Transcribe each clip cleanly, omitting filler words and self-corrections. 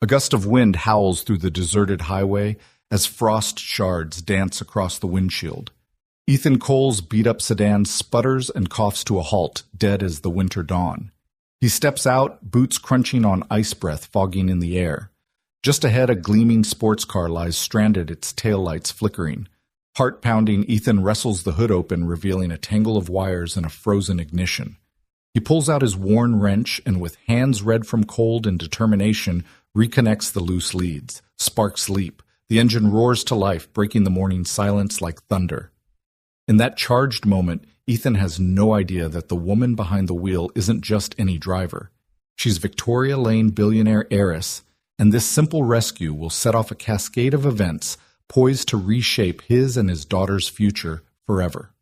A gust of wind howls through the deserted highway as frost shards dance across the windshield. Ethan Cole's beat-up sedan sputters and coughs to a halt, dead as the winter dawn. He steps out, boots crunching on ice breath fogging in the air. Just ahead, a gleaming sports car lies stranded, its taillights flickering. Heart-pounding, Ethan wrestles the hood open, revealing a tangle of wires and a frozen ignition. He pulls out his worn wrench and, with hands red from cold and determination, reconnects the loose leads. Sparks leap. The engine roars to life, breaking the morning silence like thunder. In that charged moment, Ethan has no idea that the woman behind the wheel isn't just any driver. She's Victoria Lane billionaire heiress, and this simple rescue will set off a cascade of events poised to reshape his and his daughter's future forever.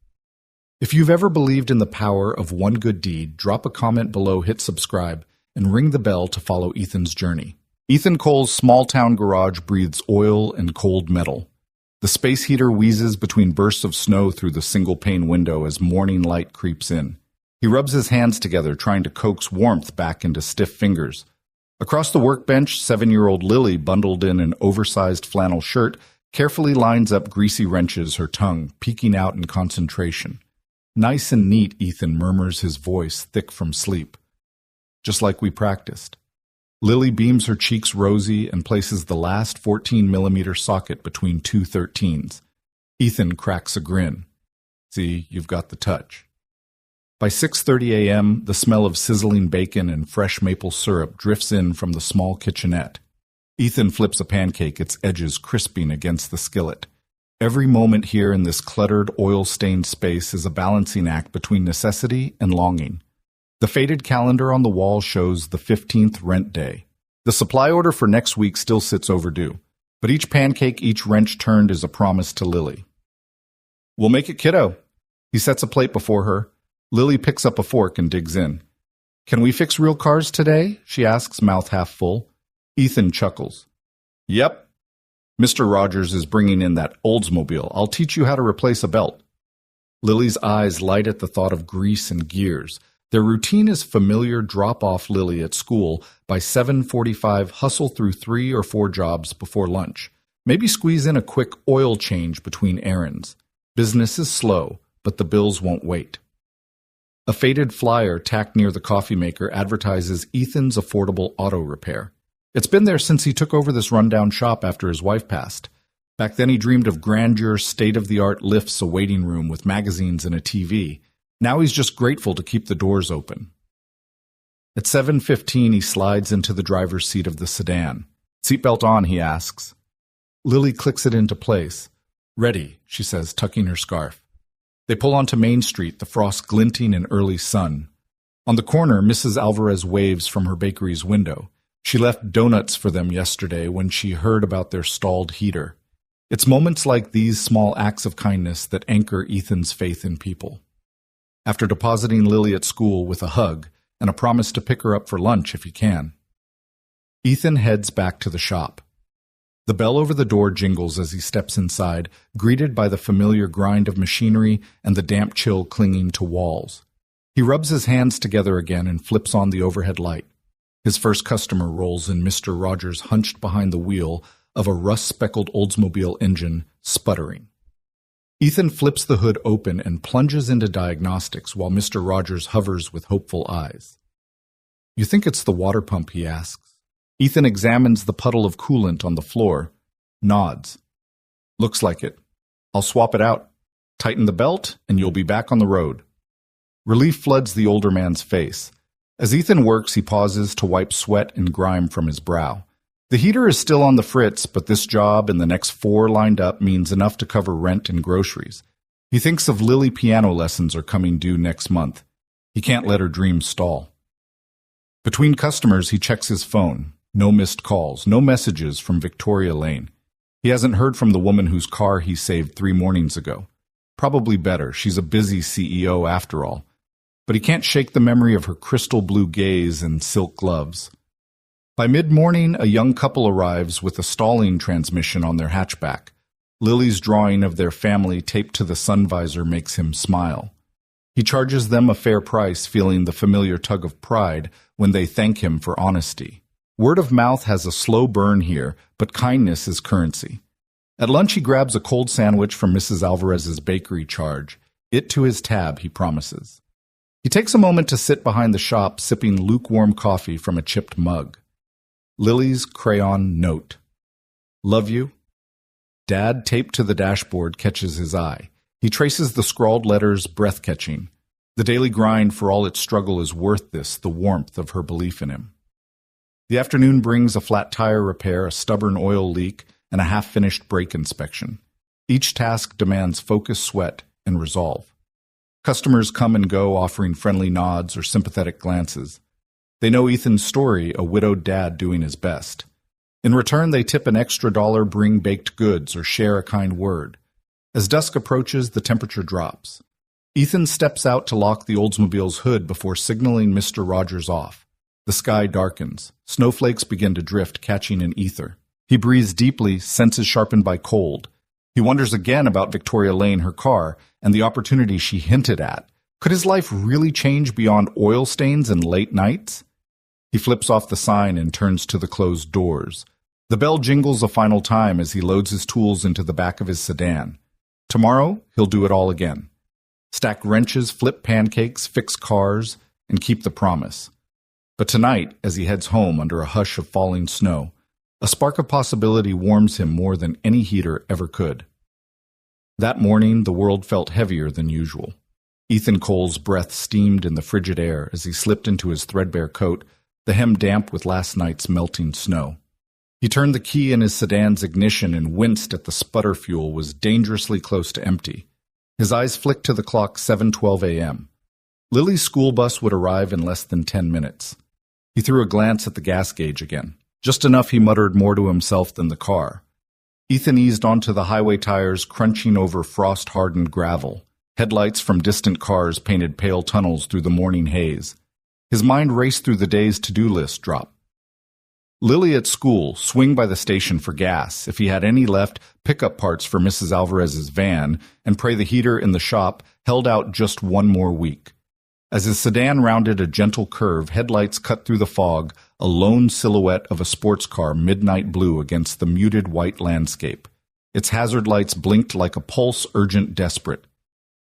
If you've ever believed in the power of one good deed, drop a comment below, hit subscribe, and ring the bell to follow Ethan's journey. Ethan Cole's small-town garage breathes oil and cold metal. The space heater wheezes between bursts of snow through the single-pane window as morning light creeps in. He rubs his hands together, trying to coax warmth back into stiff fingers. Across the workbench, 7-year-old Lily, bundled in an oversized flannel shirt, carefully lines up greasy wrenches, her tongue peeking out in concentration. Nice and neat, Ethan murmurs, his voice thick from sleep. Just like we practiced. Lily beams her cheeks rosy and places the last 14mm socket between two 13s. Ethan cracks a grin. See, you've got the touch. By 6:30 a.m., the smell of sizzling bacon and fresh maple syrup drifts in from the small kitchenette. Ethan flips a pancake, its edges crisping against the skillet. Every moment here in this cluttered, oil-stained space is a balancing act between necessity and longing. The faded calendar on the wall shows the 15th rent day. The supply order for next week still sits overdue, but each pancake, each wrench turned is a promise to Lily. We'll make it, kiddo. He sets a plate before her. Lily picks up a fork and digs in. Can we fix real cars today? She asks, mouth half full. Ethan chuckles. Yep. Mr. Rogers is bringing in that Oldsmobile. I'll teach you how to replace a belt. Lily's eyes light at the thought of grease and gears. Their routine is familiar: drop off Lily at school. By 7:45, hustle through 3 or 4 jobs before lunch. Maybe squeeze in a quick oil change between errands. Business is slow, but the bills won't wait. A faded flyer tacked near the coffee maker advertises Ethan's affordable auto repair. It's been there since he took over this rundown shop after his wife passed. Back then he dreamed of grandeur, state-of-the-art lifts, a waiting room with magazines and a TV. Now he's just grateful to keep the doors open. At 7:15, he slides into the driver's seat of the sedan. Seatbelt on, he asks. Lily clicks it into place. Ready, she says, tucking her scarf. They pull onto Main Street, the frost glinting in early sun. On the corner, Mrs. Alvarez waves from her bakery's window. She left donuts for them yesterday when she heard about their stalled heater. It's moments like these small acts of kindness that anchor Ethan's faith in people. After depositing Lily at school with a hug and a promise to pick her up for lunch if he can, Ethan heads back to the shop. The bell over the door jingles as he steps inside, greeted by the familiar grind of machinery and the damp chill clinging to walls. He rubs his hands together again and flips on the overhead light. His first customer rolls in, Mr. Rogers hunched behind the wheel of a rust-speckled Oldsmobile engine, sputtering. Ethan flips the hood open and plunges into diagnostics while Mr. Rogers hovers with hopeful eyes. You think it's the water pump, he asks. Ethan examines the puddle of coolant on the floor, nods. Looks like it. I'll swap it out. Tighten the belt, and you'll be back on the road. Relief floods the older man's face. As Ethan works, he pauses to wipe sweat and grime from his brow. The heater is still on the fritz, but this job and the next 4 lined up means enough to cover rent and groceries. He thinks of Lily piano lessons are coming due next month. He can't let her dreams stall. Between customers, he checks his phone. No missed calls, no messages from Victoria Lane. He hasn't heard from the woman whose car he saved 3 mornings ago. Probably better, she's a busy CEO after all. But he can't shake the memory of her crystal blue gaze and silk gloves. By mid-morning, a young couple arrives with a stalling transmission on their hatchback. Lily's drawing of their family taped to the sun visor makes him smile. He charges them a fair price, feeling the familiar tug of pride when they thank him for honesty. Word of mouth has a slow burn here, but kindness is currency. At lunch, he grabs a cold sandwich from Mrs. Alvarez's bakery charge. It to his tab, he promises. He takes a moment to sit behind the shop, sipping lukewarm coffee from a chipped mug. Lily's crayon note. Love you. Dad, taped to the dashboard, catches his eye. He traces the scrawled letters, breath-catching. The daily grind, for all its struggle, is worth this, the warmth of her belief in him. The afternoon brings a flat tire repair, a stubborn oil leak, and a half-finished brake inspection. Each task demands focused sweat and resolve. Customers come and go, offering friendly nods or sympathetic glances. They know Ethan's story, a widowed dad doing his best. In return, they tip an extra $1, bring baked goods, or share a kind word. As dusk approaches, the temperature drops. Ethan steps out to lock the Oldsmobile's hood before signaling Mr. Rogers off. The sky darkens. Snowflakes begin to drift, catching in ether. He breathes deeply, senses sharpened by cold. He wonders again about Victoria Lane, her car, and the opportunity she hinted at. Could his life really change beyond oil stains and late nights? He flips off the sign and turns to the closed doors. The bell jingles a final time as he loads his tools into the back of his sedan. Tomorrow, he'll do it all again. Stack wrenches, flip pancakes, fix cars, and keep the promise. But tonight, as he heads home under a hush of falling snow, a spark of possibility warms him more than any heater ever could. That morning, the world felt heavier than usual. Ethan Cole's breath steamed in the frigid air as he slipped into his threadbare coat, the hem damp with last night's melting snow. He turned the key in his sedan's ignition and winced at the sputter fuel was dangerously close to empty. His eyes flicked to the clock, 7:12 a.m. Lily's school bus would arrive in less than 10 minutes. He threw a glance at the gas gauge again. Just enough, he muttered, more to himself than the car. Ethan eased onto the highway tires, crunching over frost-hardened gravel. Headlights from distant cars painted pale tunnels through the morning haze. His mind raced through the day's to-do list drop. Lily at school, swing by the station for gas, if he had any left, pick up parts for Mrs. Alvarez's van, and pray the heater in the shop held out just one more week. As his sedan rounded a gentle curve, headlights cut through the fog, a lone silhouette of a sports car midnight blue against the muted white landscape. Its hazard lights blinked like a pulse, urgent, desperate.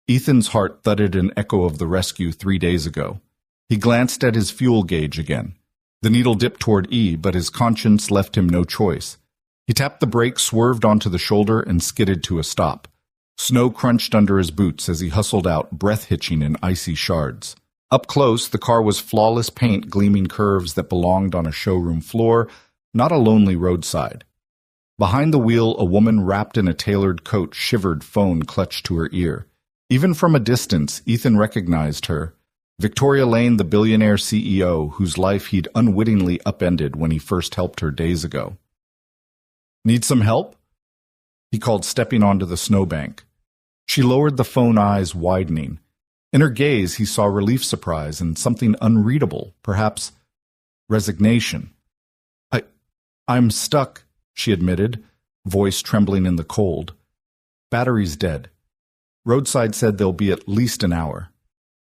Ethan's heart thudded an echo of the rescue 3 days ago. He glanced at his fuel gauge again. The needle dipped toward E, but his conscience left him no choice. He tapped the brake, swerved onto the shoulder, and skidded to a stop. Snow crunched under his boots as he hustled out, breath hitching in icy shards. Up close, the car was flawless paint, gleaming curves that belonged on a showroom floor, not a lonely roadside. Behind the wheel, a woman wrapped in a tailored coat shivered, phone clutched to her ear. Even from a distance, Ethan recognized her. Victoria Lane, the billionaire CEO, whose life he'd unwittingly upended when he first helped her days ago. Need some help? He called, stepping onto the snowbank. She lowered the phone, eyes widening. In her gaze, he saw relief, surprise, and something unreadable, perhaps resignation. I'm stuck, she admitted, voice trembling in the cold. Battery's dead. Roadside said they'll be at least an hour.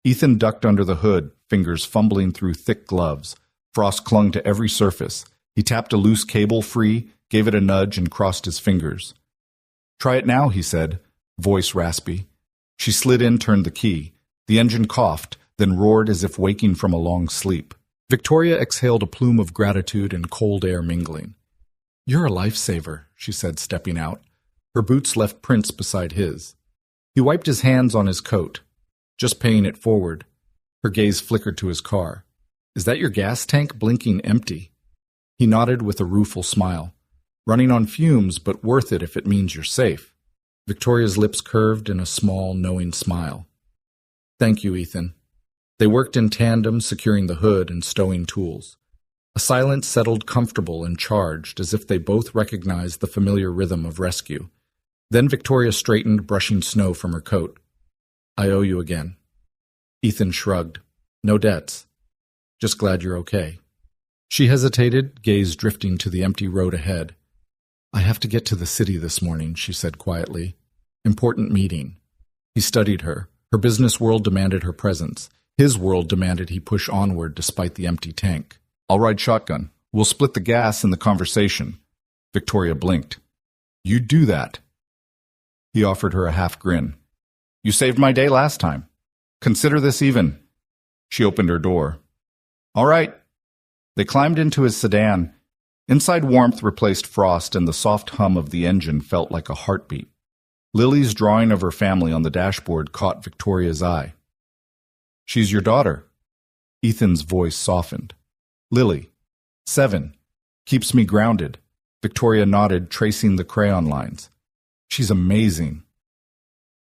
Ethan ducked under the hood, fingers fumbling through thick gloves. Frost clung to every surface. He tapped a loose cable free, gave it a nudge, and crossed his fingers. Try it now, he said, voice raspy. She slid in, turned the key. The engine coughed, then roared as if waking from a long sleep. Victoria exhaled a plume of gratitude and cold air mingling. You're a lifesaver, she said, stepping out. Her boots left prints beside his. He wiped his hands on his coat, just paying it forward. Her gaze flickered to his car. Is that your gas tank, blinking empty? He nodded with a rueful smile. Running on fumes, but worth it if it means you're safe. Victoria's lips curved in a small, knowing smile. Thank you, Ethan. They worked in tandem, securing the hood and stowing tools. A silence settled, comfortable and charged, as if they both recognized the familiar rhythm of rescue. Then Victoria straightened, brushing snow from her coat. I owe you again. Ethan shrugged. No debts. Just glad you're okay. She hesitated, gaze drifting to the empty road ahead. I have to get to the city this morning, she said quietly. Important meeting. He studied her. Her business world demanded her presence. His world demanded he push onward despite the empty tank. I'll ride shotgun. We'll split the gas in the conversation. Victoria blinked. You'd do that. He offered her a half grin. You saved my day last time. Consider this even. She opened her door. All right. They climbed into his sedan. Inside warmth replaced frost, and the soft hum of the engine felt like a heartbeat. Lily's drawing of her family on the dashboard caught Victoria's eye. She's your daughter. Ethan's voice softened. Lily, 7. Keeps me grounded. Victoria nodded, tracing the crayon lines. She's amazing.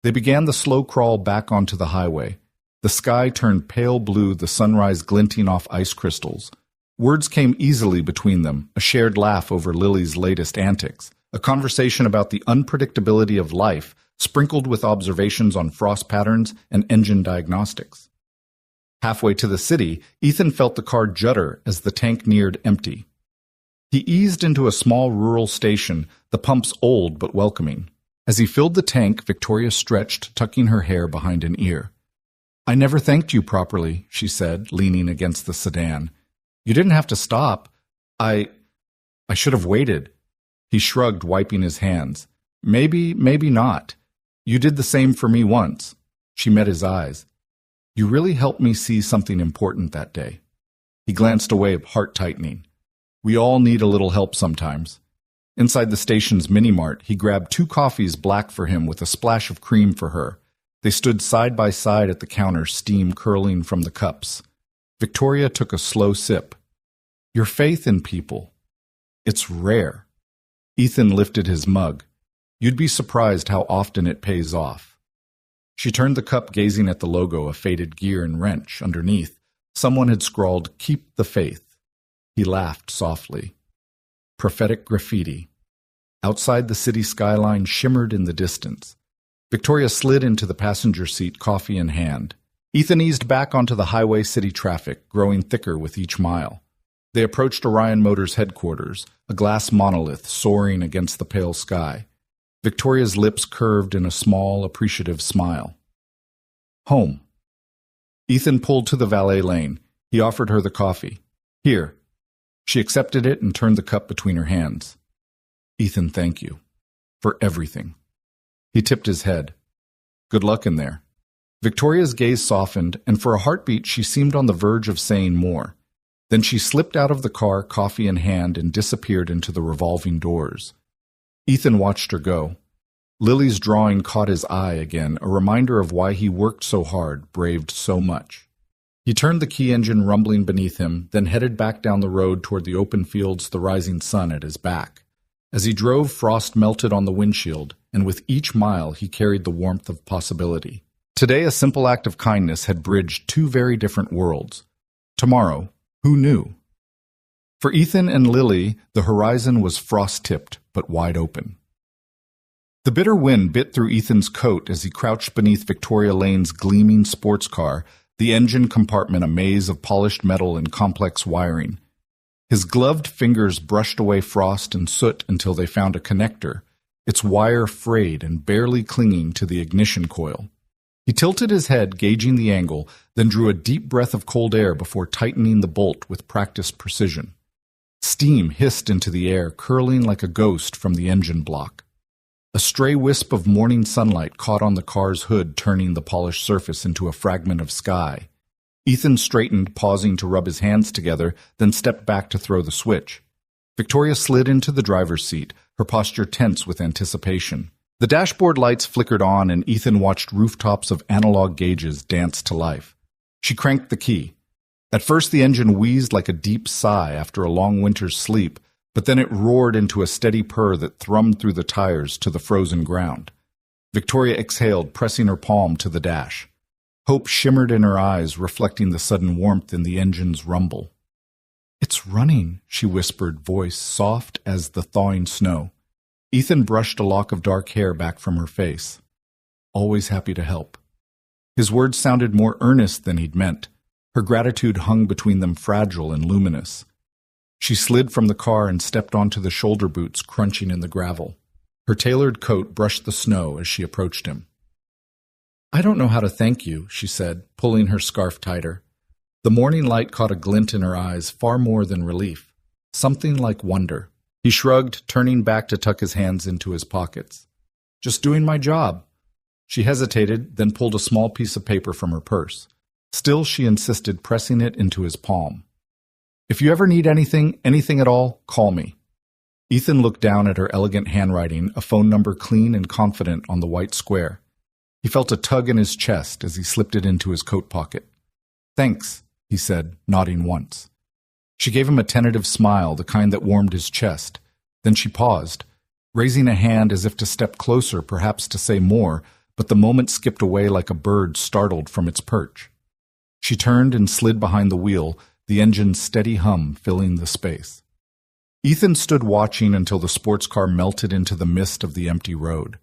They began the slow crawl back onto the highway. The sky turned pale blue, the sunrise glinting off ice crystals. Words came easily between them, a shared laugh over Lily's latest antics, a conversation about the unpredictability of life, sprinkled with observations on frost patterns and engine diagnostics. Halfway to the city, Ethan felt the car judder as the tank neared empty. He eased into a small rural station, the pumps old but welcoming. As he filled the tank, Victoria stretched, tucking her hair behind an ear. I never thanked you properly, she said, leaning against the sedan. You didn't have to stop. I should have waited. He shrugged, wiping his hands. Maybe not. You did the same for me once. She met his eyes. You really helped me see something important that day. He glanced away, heart tightening. We all need a little help sometimes. Inside the station's mini-mart, he grabbed 2 coffees black for him with a splash of cream for her. They stood side by side at the counter, steam curling from the cups. Victoria took a slow sip. Your faith in people. It's rare. Ethan lifted his mug. You'd be surprised how often it pays off. She turned the cup, gazing at the logo, a faded gear and wrench. Underneath, someone had scrawled, Keep the faith. He laughed softly. Prophetic graffiti. Outside, the city skyline shimmered in the distance. Victoria slid into the passenger seat, coffee in hand. Ethan eased back onto the highway, city traffic, growing thicker with each mile. They approached Orion Motors headquarters, a glass monolith soaring against the pale sky. Victoria's lips curved in a small, appreciative smile. Home. Ethan pulled to the valet lane. He offered her the coffee. Here. She accepted it and turned the cup between her hands. Ethan, thank you. For everything. He tipped his head. Good luck in there. Victoria's gaze softened, and for a heartbeat she seemed on the verge of saying more. Then she slipped out of the car, coffee in hand, and disappeared into the revolving doors. Ethan watched her go. Lily's drawing caught his eye again, a reminder of why he worked so hard, braved so much. He turned the key engine rumbling beneath him, then headed back down the road toward the open fields, the rising sun at his back. As he drove, frost melted on the windshield, and with each mile he carried the warmth of possibility. Today, a simple act of kindness had bridged 2 very different worlds. Tomorrow, who knew? For Ethan and Lily, the horizon was frost-tipped, but wide open. The bitter wind bit through Ethan's coat as he crouched beneath Victoria Lane's gleaming sports car, the engine compartment a maze of polished metal and complex wiring. His gloved fingers brushed away frost and soot until they found a connector, its wire frayed and barely clinging to the ignition coil. He tilted his head, gauging the angle, then drew a deep breath of cold air before tightening the bolt with practiced precision. Steam hissed into the air, curling like a ghost from the engine block. A stray wisp of morning sunlight caught on the car's hood, turning the polished surface into a fragment of sky. Ethan straightened, pausing to rub his hands together, then stepped back to throw the switch. Victoria slid into the driver's seat, her posture tense with anticipation. The dashboard lights flickered on, and Ethan watched rooftops of analog gauges dance to life. She cranked the key. At first the engine wheezed like a deep sigh after a long winter's sleep, but then it roared into a steady purr that thrummed through the tires to the frozen ground. Victoria exhaled, pressing her palm to the dash. Hope shimmered in her eyes, reflecting the sudden warmth in the engine's rumble. It's running, she whispered, voice soft as the thawing snow. Ethan brushed a lock of dark hair back from her face. Always happy to help. His words sounded more earnest than he'd meant. Her gratitude hung between them, fragile and luminous. She slid from the car and stepped onto the shoulder boots, crunching in the gravel. Her tailored coat brushed the snow as she approached him. I don't know how to thank you, she said, pulling her scarf tighter. The morning light caught a glint in her eyes, far more than relief. something like wonder. He shrugged, turning back to tuck his hands into his pockets. Just doing my job. She hesitated, then pulled a small piece of paper from her purse. Still, she insisted, pressing it into his palm. If you ever need anything at all, call me. Ethan looked down at her elegant handwriting, a phone number clean and confident on the white square. He felt a tug in his chest as he slipped it into his coat pocket. Thanks, he said, nodding once. She gave him a tentative smile, the kind that warmed his chest. Then she paused, raising a hand as if to step closer, perhaps to say more, but the moment skipped away like a bird startled from its perch. She turned and slid behind the wheel, the engine's steady hum filling the space. Ethan stood watching until the sports car melted into the mist of the empty road.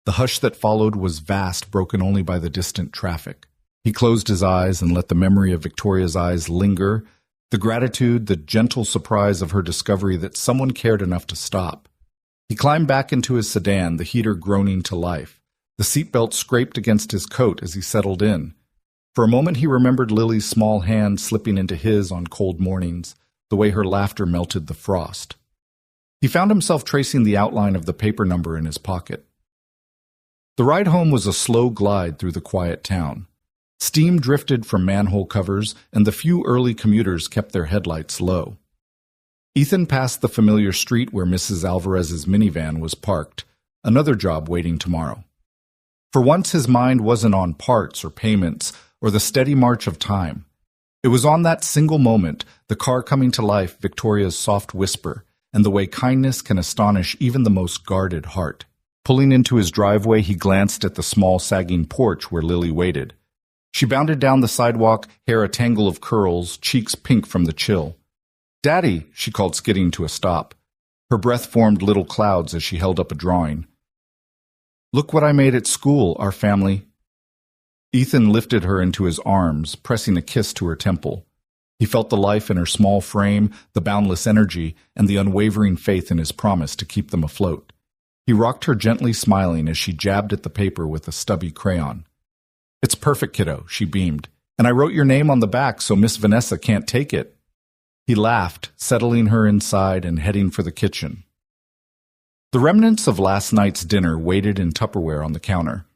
The hush that followed was vast, broken only by the distant traffic. He closed his eyes and let the memory of Victoria's eyes linger, the gratitude, the gentle surprise of her discovery that someone cared enough to stop. He climbed back into his sedan, the heater groaning to life. The seatbelt scraped against his coat as he settled in. For a moment he remembered Lily's small hand slipping into his on cold mornings, the way her laughter melted the frost. He found himself tracing the outline of the paper number in his pocket. The ride home was a slow glide through the quiet town. Steam drifted from manhole covers, and the few early commuters kept their headlights low. Ethan passed the familiar street where Mrs. Alvarez's minivan was parked, another job waiting tomorrow. For once his mind wasn't on parts or payments or the steady march of time. It was on that single moment, the car coming to life, Victoria's soft whisper, and the way kindness can astonish even the most guarded heart. Pulling into his driveway, he glanced at the small sagging porch where Lily waited. She bounded down the sidewalk, hair a tangle of curls, cheeks pink from the chill. "Daddy," she called, skidding to a stop. Her breath formed little clouds as she held up a drawing. "Look what I made at school, our family." Ethan lifted her into his arms, pressing a kiss to her temple. He felt the life in her small frame, the boundless energy, and the unwavering faith in his promise to keep them afloat. He rocked her gently, smiling as she jabbed at the paper with a stubby crayon. "It's perfect, kiddo," she beamed. "And I wrote your name on the back so Miss Vanessa can't take it." He laughed, settling her inside and heading for the kitchen. The remnants of last night's dinner waited in Tupperware on the counter.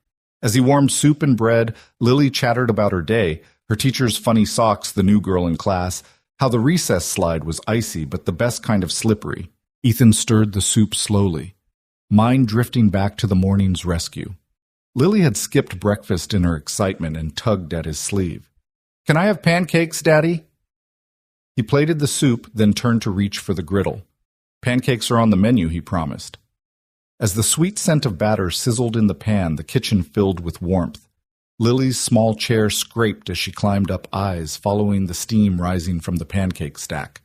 As he warmed soup and bread, Lily chattered about her day, her teacher's funny socks, the new girl in class, how the recess slide was icy but the best kind of slippery. Ethan stirred the soup slowly, mind drifting back to the morning's rescue. Lily had skipped breakfast in her excitement and tugged at his sleeve. "Can I have pancakes, Daddy?" He plated the soup, then turned to reach for the griddle. "Pancakes are on the menu," he promised. As the sweet scent of batter sizzled in the pan, the kitchen filled with warmth. Lily's small chair scraped as she climbed up, eyes following the steam rising from the pancake stack.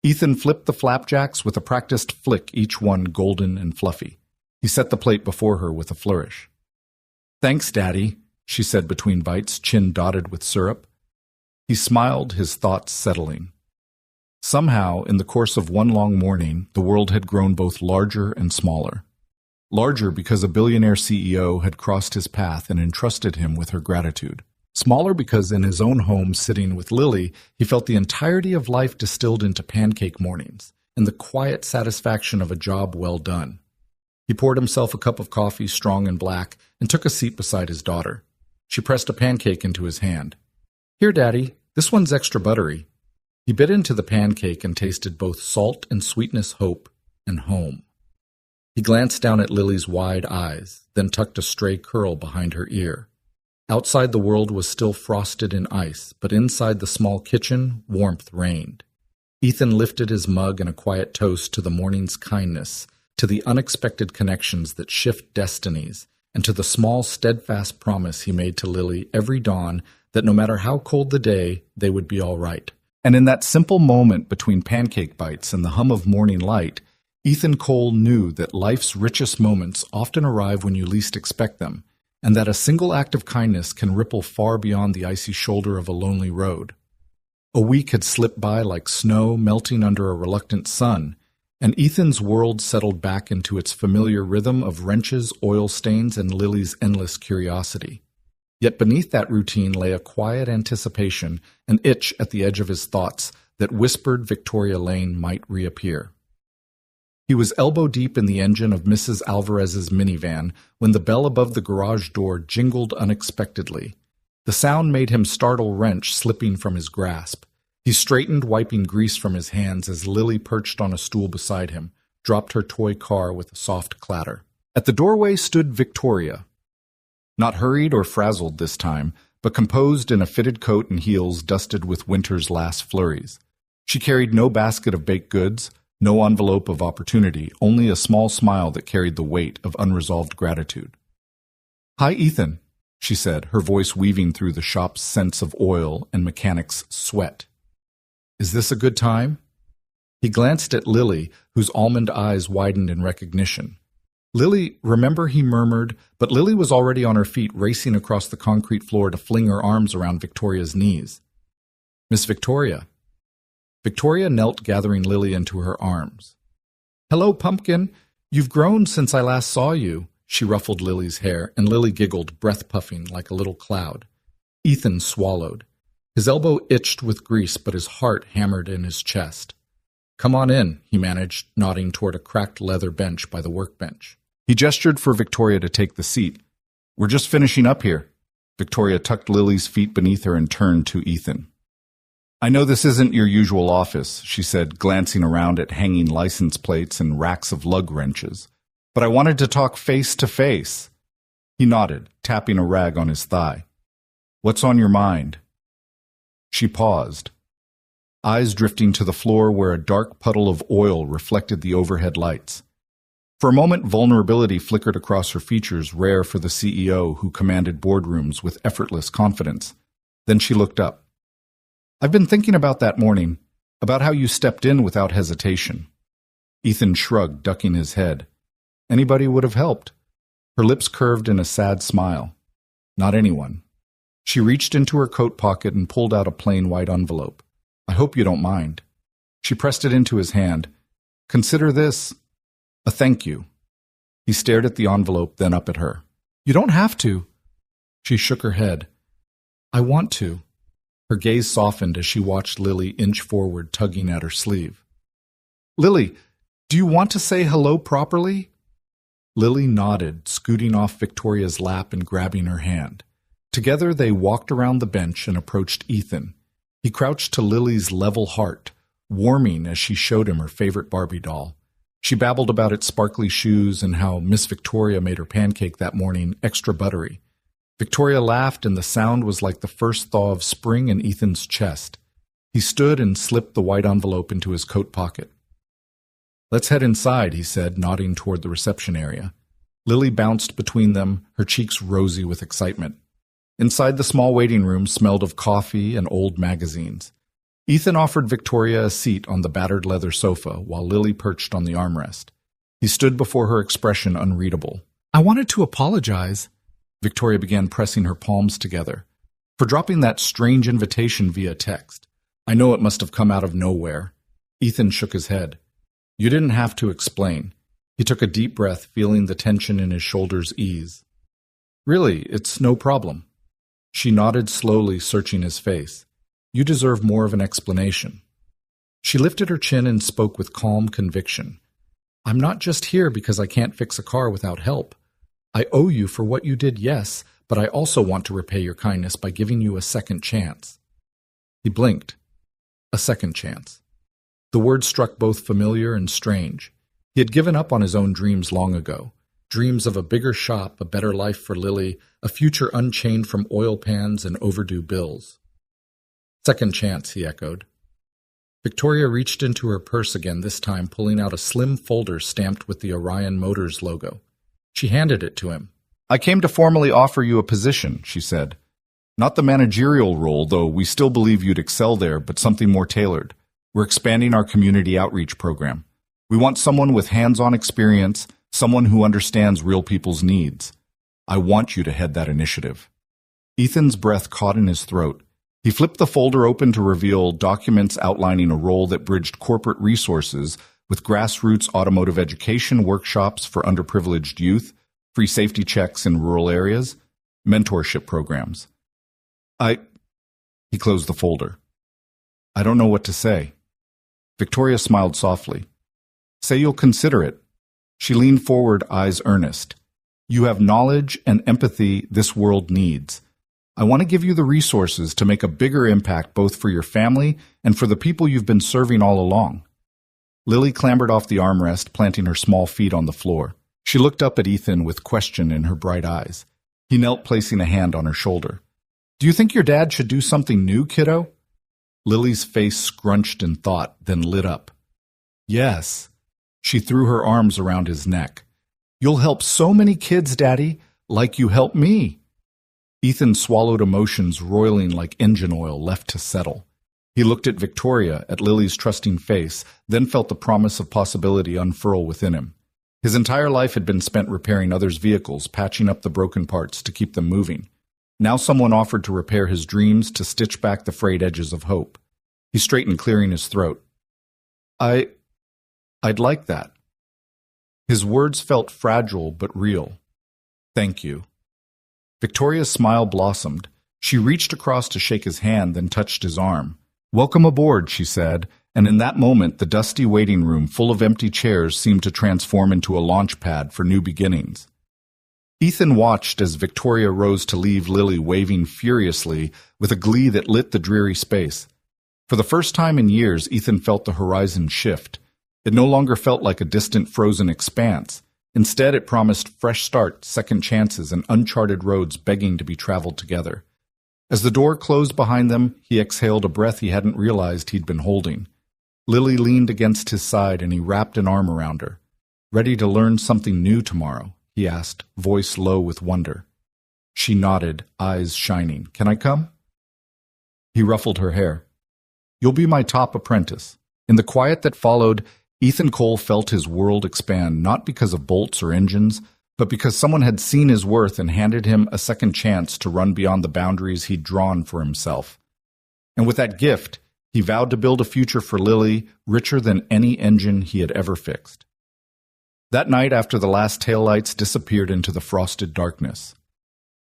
Ethan flipped the flapjacks with a practiced flick, each one golden and fluffy. He set the plate before her with a flourish. "Thanks, Daddy," she said between bites, chin dotted with syrup. He smiled, his thoughts settling. Somehow, in the course of one long morning, the world had grown both larger and smaller. Larger because a billionaire CEO had crossed his path and entrusted him with her gratitude. Smaller because in his own home, sitting with Lily, he felt the entirety of life distilled into pancake mornings and the quiet satisfaction of a job well done. He poured himself a cup of coffee, strong and black, and took a seat beside his daughter. She pressed a pancake into his hand. "Here, Daddy, this one's extra buttery." He bit into the pancake and tasted both salt and sweetness, hope and home. He glanced down at Lily's wide eyes, then tucked a stray curl behind her ear. Outside the world was still frosted in ice, but inside the small kitchen, warmth reigned. Ethan lifted his mug in a quiet toast to the morning's kindness, to the unexpected connections that shift destinies, and to the small, steadfast promise he made to Lily every dawn that no matter how cold the day, they would be all right. And in that simple moment between pancake bites and the hum of morning light, Ethan Cole knew that life's richest moments often arrive when you least expect them, and that a single act of kindness can ripple far beyond the icy shoulder of a lonely road. A week had slipped by like snow melting under a reluctant sun, and Ethan's world settled back into its familiar rhythm of wrenches, oil stains, and Lily's endless curiosity. Yet beneath that routine lay a quiet anticipation, an itch at the edge of his thoughts that whispered Victoria Lane might reappear. He was elbow-deep in the engine of Mrs. Alvarez's minivan when the bell above the garage door jingled unexpectedly. The sound made him startle wrench slipping from his grasp. He straightened, wiping grease from his hands as Lily, perched on a stool beside him, dropped her toy car with a soft clatter. At the doorway stood Victoria. Not hurried or frazzled this time, but composed in a fitted coat and heels dusted with winter's last flurries. She carried no basket of baked goods, no envelope of opportunity, only a small smile that carried the weight of unresolved gratitude. "Hi, Ethan," she said, her voice weaving through the shop's scents of oil and mechanics' sweat. "Is this a good time?" He glanced at Lily, whose almond eyes widened in recognition. "Lily, remember," he murmured, but Lily was already on her feet, racing across the concrete floor to fling her arms around Victoria's knees. "Miss Victoria." Victoria knelt, gathering Lily into her arms. "Hello, Pumpkin. You've grown since I last saw you." She ruffled Lily's hair, and Lily giggled, breath-puffing like a little cloud. Ethan swallowed. His elbow itched with grease, but his heart hammered in his chest. "Come on in," he managed, nodding toward a cracked leather bench by the workbench. He gestured for Victoria to take the seat. "We're just finishing up here." Victoria tucked Lily's feet beneath her and turned to Ethan. "I know this isn't your usual office," she said, glancing around at hanging license plates and racks of lug wrenches. "But I wanted to talk face to face." He nodded, tapping a rag on his thigh. "What's on your mind?" She paused, eyes drifting to the floor where a dark puddle of oil reflected the overhead lights. For a moment, vulnerability flickered across her features, rare for the CEO who commanded boardrooms with effortless confidence. Then she looked up. "I've been thinking about that morning, about how you stepped in without hesitation." Ethan shrugged, ducking his head. "Anybody would have helped." Her lips curved in a sad smile. "Not anyone." She reached into her coat pocket and pulled out a plain white envelope. "I hope you don't mind." She pressed it into his hand. "Consider this a thank you." He stared at the envelope, then up at her. "You don't have to." She shook her head. "I want to." Her gaze softened as she watched Lily inch forward, tugging at her sleeve. "Lily, do you want to say hello properly?" Lily nodded, scooting off Victoria's lap and grabbing her hand. Together they walked around the bench and approached Ethan. He crouched to Lily's level heart, warming as she showed him her favorite Barbie doll. She babbled about its sparkly shoes and how Miss Victoria made her pancake that morning extra buttery. Victoria laughed, and the sound was like the first thaw of spring in Ethan's chest. He stood and slipped the white envelope into his coat pocket. "Let's head inside," he said, nodding toward the reception area. Lily bounced between them, her cheeks rosy with excitement. Inside, the small waiting room smelled of coffee and old magazines. Ethan offered Victoria a seat on the battered leather sofa while Lily perched on the armrest. He stood before her, expression unreadable. "I wanted to apologize." Victoria began pressing her palms together. "For dropping that strange invitation via text. I know it must have come out of nowhere." Ethan shook his head. "You didn't have to explain." He took a deep breath, feeling the tension in his shoulders ease. "Really, it's no problem." She nodded slowly, searching his face. "You deserve more of an explanation." She lifted her chin and spoke with calm conviction. "I'm not just here because I can't fix a car without help. I owe you for what you did, yes, but I also want to repay your kindness by giving you a second chance." He blinked. A second chance. The word struck both familiar and strange. He had given up on his own dreams long ago. Dreams of a bigger shop, a better life for Lily, a future unchained from oil pans and overdue bills. "Second chance," he echoed. Victoria reached into her purse again, this time pulling out a slim folder stamped with the Orion Motors logo. She handed it to him. "I came to formally offer you a position," she said. "Not the managerial role, though we still believe you'd excel there, but something more tailored. We're expanding our community outreach program. We want someone with hands-on experience, someone who understands real people's needs. I want you to head that initiative." Ethan's breath caught in his throat. He flipped the folder open to reveal documents outlining a role that bridged corporate resources with grassroots automotive education workshops for underprivileged youth, free safety checks in rural areas, mentorship programs. He closed the folder. I don't know what to say. Victoria smiled softly. Say you'll consider it. She leaned forward, eyes earnest. You have knowledge and empathy this world needs. I want to give you the resources to make a bigger impact both for your family and for the people you've been serving all along. Lily clambered off the armrest, planting her small feet on the floor. She looked up at Ethan with question in her bright eyes. He knelt, placing a hand on her shoulder. Do you think your dad should do something new, kiddo? Lily's face scrunched in thought, then lit up. Yes. She threw her arms around his neck. You'll help so many kids, Daddy, like you helped me. Ethan swallowed emotions roiling like engine oil left to settle. He looked at Victoria, at Lily's trusting face, then felt the promise of possibility unfurl within him. His entire life had been spent repairing others' vehicles, patching up the broken parts to keep them moving. Now someone offered to repair his dreams, to stitch back the frayed edges of hope. He straightened, clearing his throat. I'd like that. His words felt fragile but real. Thank you. Victoria's smile blossomed. She reached across to shake his hand, then touched his arm. Welcome aboard, she said, and in that moment the dusty waiting room full of empty chairs seemed to transform into a launch pad for new beginnings. Ethan watched as Victoria rose to leave Lily, waving furiously with a glee that lit the dreary space. For the first time in years, Ethan felt the horizon shift. It no longer felt like a distant frozen expanse. Instead, it promised fresh starts, second chances, and uncharted roads begging to be traveled together. As the door closed behind them, he exhaled a breath he hadn't realized he'd been holding. Lily leaned against his side and he wrapped an arm around her. Ready to learn something new tomorrow? He asked, voice low with wonder. She nodded, eyes shining. Can I come? He ruffled her hair. You'll be my top apprentice. In the quiet that followed, Ethan Cole felt his world expand, not because of bolts or engines, but because someone had seen his worth and handed him a second chance to run beyond the boundaries he'd drawn for himself. And with that gift, he vowed to build a future for Lily richer than any engine he had ever fixed. That night, after the last taillights disappeared into the frosted darkness,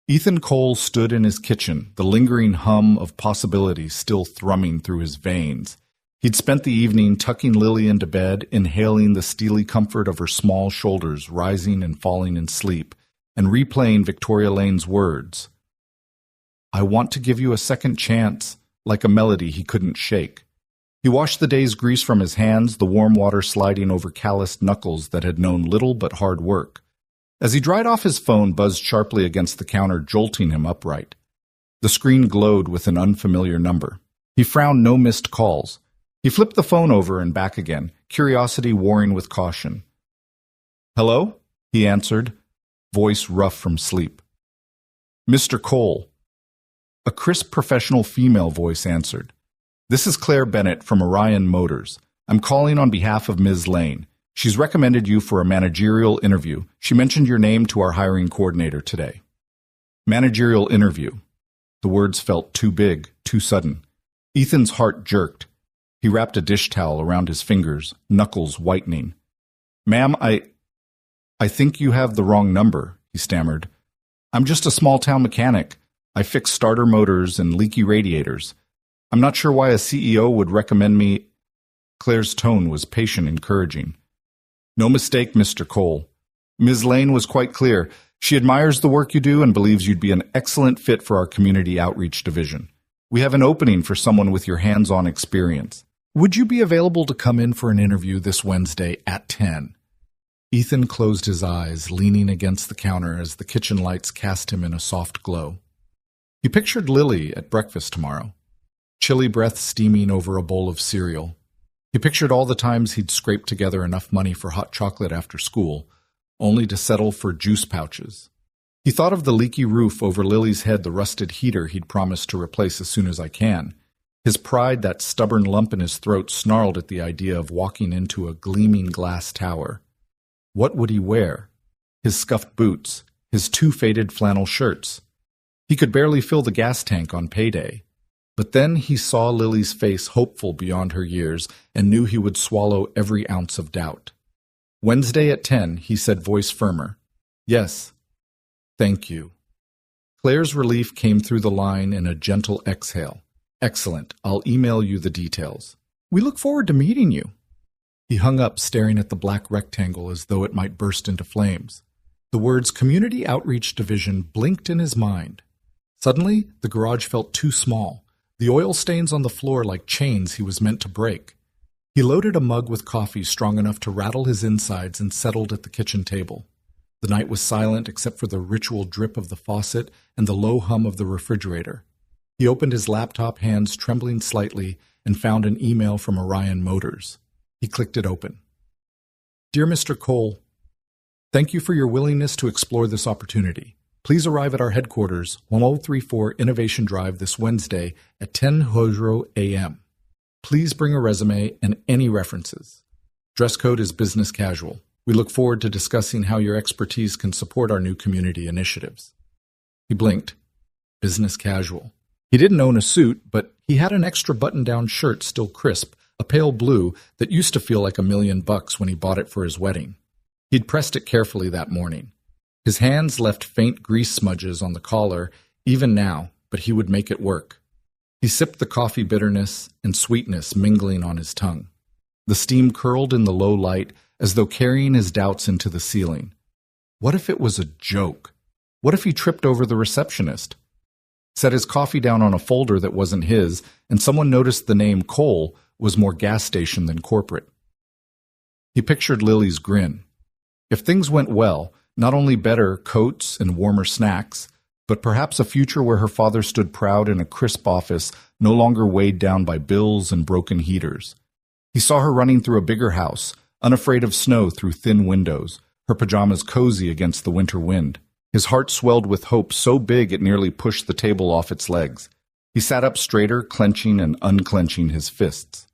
Ethan Cole stood in his kitchen, the lingering hum of possibility still thrumming through his veins. He'd spent the evening tucking Lily into bed, inhaling the steely comfort of her small shoulders rising and falling in sleep, and replaying Victoria Lane's words. I want to give you a second chance, like a melody he couldn't shake. He washed the day's grease from his hands, the warm water sliding over calloused knuckles that had known little but hard work. As he dried off, his phone buzzed sharply against the counter, jolting him upright. The screen glowed with an unfamiliar number. He frowned no missed calls. He flipped the phone over and back again, curiosity warring with caution. Hello? He answered, voice rough from sleep. Mr. Cole. A crisp professional female voice answered. This is Claire Bennett from Orion Motors. I'm calling on behalf of Ms. Lane. She's recommended you for a managerial interview. She mentioned your name to our hiring coordinator today. Managerial interview. The words felt too big, too sudden. Ethan's heart jerked. He wrapped a dish towel around his fingers, knuckles whitening. Ma'am, I think you have the wrong number, he stammered. I'm just a small-town mechanic. I fix starter motors and leaky radiators. I'm not sure why a CEO would recommend me. Claire's tone was patient, encouraging. No mistake, Mr. Cole. Ms. Lane was quite clear. She admires the work you do and believes you'd be an excellent fit for our community outreach division. We have an opening for someone with your hands-on experience. Would you be available to come in for an interview this Wednesday at 10? Ethan closed his eyes, leaning against the counter as the kitchen lights cast him in a soft glow. He pictured Lily at breakfast tomorrow, chilly breath steaming over a bowl of cereal. He pictured all the times he'd scraped together enough money for hot chocolate after school, only to settle for juice pouches. He thought of the leaky roof over Lily's head, the rusted heater he'd promised to replace as soon as I can. His pride, that stubborn lump in his throat, snarled at the idea of walking into a gleaming glass tower. What would he wear? His scuffed boots, his 2 faded flannel shirts. He could barely fill the gas tank on payday. But then he saw Lily's face, hopeful beyond her years, and knew he would swallow every ounce of doubt. Wednesday at 10, he said, voice firmer. Yes. Thank you. Claire's relief came through the line in a gentle exhale. Excellent. I'll email you the details. We look forward to meeting you. He hung up, staring at the black rectangle as though it might burst into flames. The words Community Outreach Division blinked in his mind. Suddenly, the garage felt too small, the oil stains on the floor like chains he was meant to break. He loaded a mug with coffee strong enough to rattle his insides and settled at the kitchen table. The night was silent except for the ritual drip of the faucet and the low hum of the refrigerator. He opened his laptop, hands trembling slightly, and found an email from Orion Motors. He clicked it open. Dear Mr. Cole, thank you for your willingness to explore this opportunity. Please arrive at our headquarters, 1034 Innovation Drive this Wednesday at 10:00 a.m. Please bring a resume and any references. Dress code is business casual. We look forward to discussing how your expertise can support our new community initiatives. He blinked. Business casual. He didn't own a suit, but he had an extra button-down shirt still crisp, a pale blue that used to feel like $1 million when he bought it for his wedding. He'd pressed it carefully that morning. His hands left faint grease smudges on the collar, even now, but he would make it work. He sipped the coffee, bitterness and sweetness mingling on his tongue. The steam curled in the low light as though carrying his doubts into the ceiling. What if it was a joke? What if he tripped over the receptionist? Set his coffee down on a folder that wasn't his, and someone noticed the name Cole was more gas station than corporate. He pictured Lily's grin. If things went well, not only better coats and warmer snacks, but perhaps a future where her father stood proud in a crisp office, no longer weighed down by bills and broken heaters. He saw her running through a bigger house, unafraid of snow through thin windows, her pajamas cozy against the winter wind. His heart swelled with hope so big it nearly pushed the table off its legs. He sat up straighter, clenching and unclenching his fists.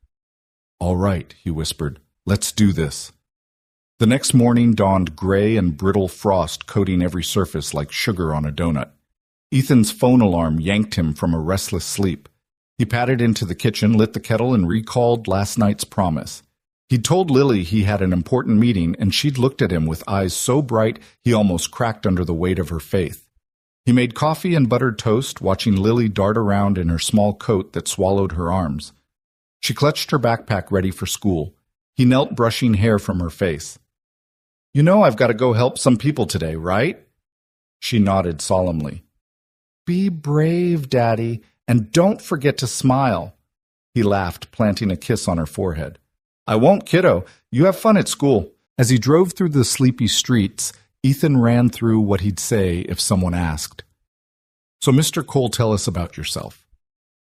All right, he whispered, let's do this. The next morning dawned gray and brittle frost coating every surface like sugar on a donut. Ethan's phone alarm yanked him from a restless sleep. He padded into the kitchen, lit the kettle, and recalled last night's promise. He'd told Lily he had an important meeting, and she'd looked at him with eyes so bright he almost cracked under the weight of her faith. He made coffee and buttered toast, watching Lily dart around in her small coat that swallowed her arms. She clutched her backpack ready for school. He knelt, brushing hair from her face. You know I've got to go help some people today, right? She nodded solemnly. Be brave, Daddy, and don't forget to smile. He laughed, planting a kiss on her forehead. I won't, kiddo. You have fun at school. As he drove through the sleepy streets, Ethan ran through what he'd say if someone asked. So, Mr. Cole, tell us about yourself.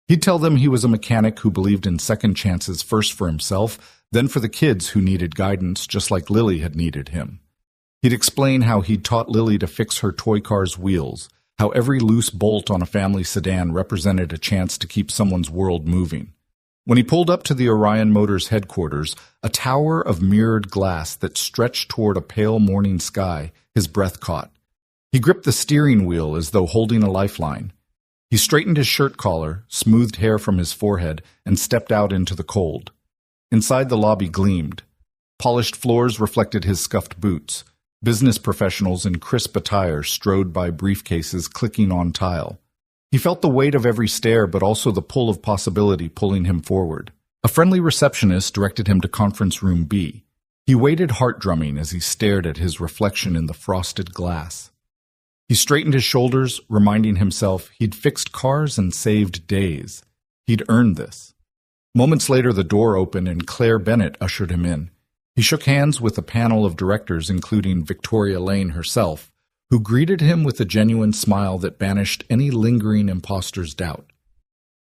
He'd tell them he was a mechanic who believed in second chances, first for himself, then for the kids who needed guidance just like Lily had needed him. He'd explain how he'd taught Lily to fix her toy car's wheels, how every loose bolt on a family sedan represented a chance to keep someone's world moving. When he pulled up to the Orion Motors headquarters, a tower of mirrored glass that stretched toward a pale morning sky, his breath caught. He gripped the steering wheel as though holding a lifeline. He straightened his shirt collar, smoothed hair from his forehead, and stepped out into the cold. Inside, the lobby gleamed. Polished floors reflected his scuffed boots. Business professionals in crisp attire strode by, briefcases clicking on tile. He felt the weight of every stare, but also the pull of possibility pulling him forward. A friendly receptionist directed him to conference room B. He waited heart-drumming as he stared at his reflection in the frosted glass. He straightened his shoulders, reminding himself he'd fixed cars and saved days. He'd earned this. Moments later, the door opened and Claire Bennett ushered him in. He shook hands with a panel of directors, including Victoria Lane herself, who greeted him with a genuine smile that banished any lingering imposter's doubt.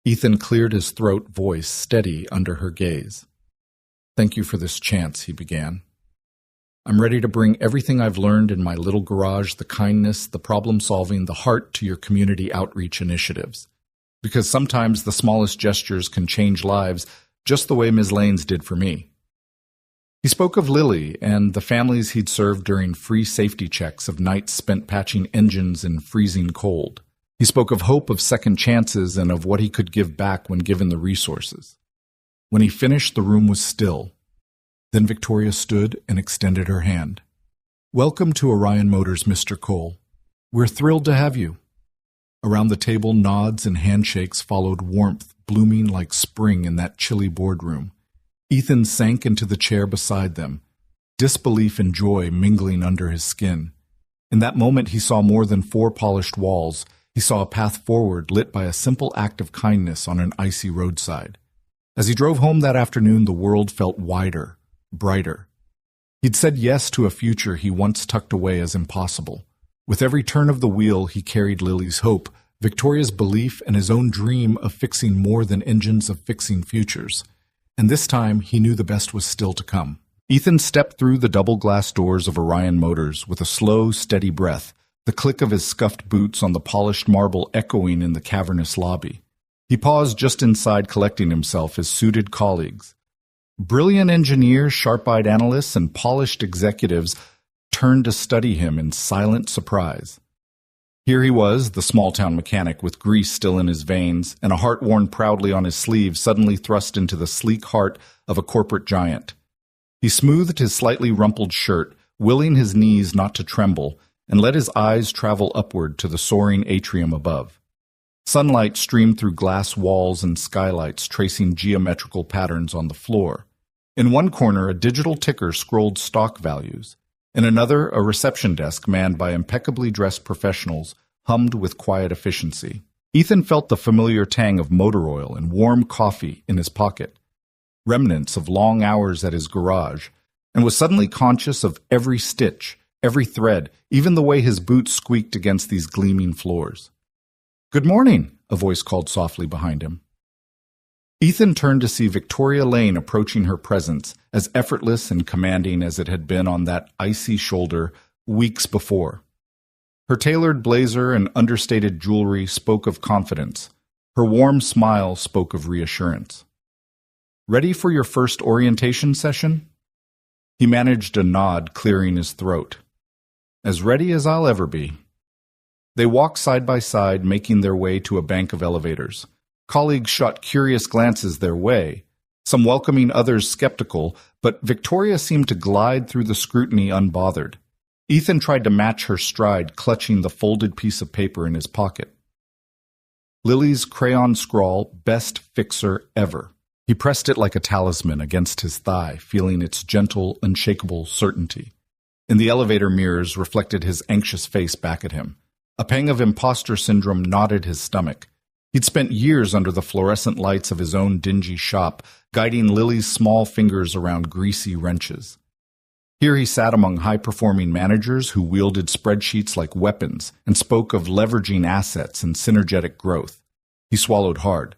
Ethan cleared his throat, voice steady under her gaze. Thank you for this chance, he began. I'm ready to bring everything I've learned in my little garage, the kindness, the problem-solving, the heart to your community outreach initiatives. Because sometimes the smallest gestures can change lives, just the way Ms. Lane's did for me. He spoke of Lily and the families he'd served during free safety checks of nights spent patching engines in freezing cold. He spoke of hope of second chances and of what he could give back when given the resources. When he finished, the room was still. Then Victoria stood and extended her hand. Welcome to Orion Motors, Mr. Cole. We're thrilled to have you. Around the table, nods and handshakes followed warmth blooming like spring in that chilly boardroom. Ethan sank into the chair beside them, disbelief and joy mingling under his skin. In that moment, he saw more than 4 polished walls. He saw a path forward lit by a simple act of kindness on an icy roadside. As he drove home that afternoon, the world felt wider, brighter. He'd said yes to a future he once tucked away as impossible. With every turn of the wheel, he carried Lily's hope, Victoria's belief, and his own dream of fixing more than engines of fixing futures. And this time, he knew the best was still to come. Ethan stepped through the double-glass doors of Orion Motors with a slow, steady breath, the click of his scuffed boots on the polished marble echoing in the cavernous lobby. He paused just inside, collecting himself his suited colleagues. Brilliant engineers, sharp-eyed analysts, and polished executives turned to study him in silent surprise. Here he was, the small-town mechanic with grease still in his veins and a heart worn proudly on his sleeve, suddenly thrust into the sleek heart of a corporate giant. He smoothed his slightly rumpled shirt, willing his knees not to tremble, and let his eyes travel upward to the soaring atrium above. Sunlight streamed through glass walls and skylights, tracing geometrical patterns on the floor. In one corner, a digital ticker scrolled stock values. In another, a reception desk manned by impeccably dressed professionals hummed with quiet efficiency. Ethan felt the familiar tang of motor oil and warm coffee in his pocket, remnants of long hours at his garage, and was suddenly conscious of every stitch, every thread, even the way his boots squeaked against these gleaming floors. "Good morning," a voice called softly behind him. Ethan turned to see Victoria Lane approaching her presence, as effortless and commanding as it had been on that icy shoulder weeks before. Her tailored blazer and understated jewelry spoke of confidence. Her warm smile spoke of reassurance. "Ready for your first orientation session?" He managed a nod, clearing his throat. "As ready as I'll ever be." They walked side by side, making their way to a bank of elevators. Colleagues shot curious glances their way, some welcoming, others skeptical, but Victoria seemed to glide through the scrutiny unbothered. Ethan tried to match her stride, clutching the folded piece of paper in his pocket. Lily's crayon scrawl, "Best Fixer Ever." He pressed it like a talisman against his thigh, feeling its gentle, unshakable certainty. In the elevator mirrors reflected his anxious face back at him. A pang of imposter syndrome knotted his stomach. He'd spent years under the fluorescent lights of his own dingy shop, guiding Lily's small fingers around greasy wrenches. Here he sat among high-performing managers who wielded spreadsheets like weapons and spoke of leveraging assets and synergetic growth. He swallowed hard.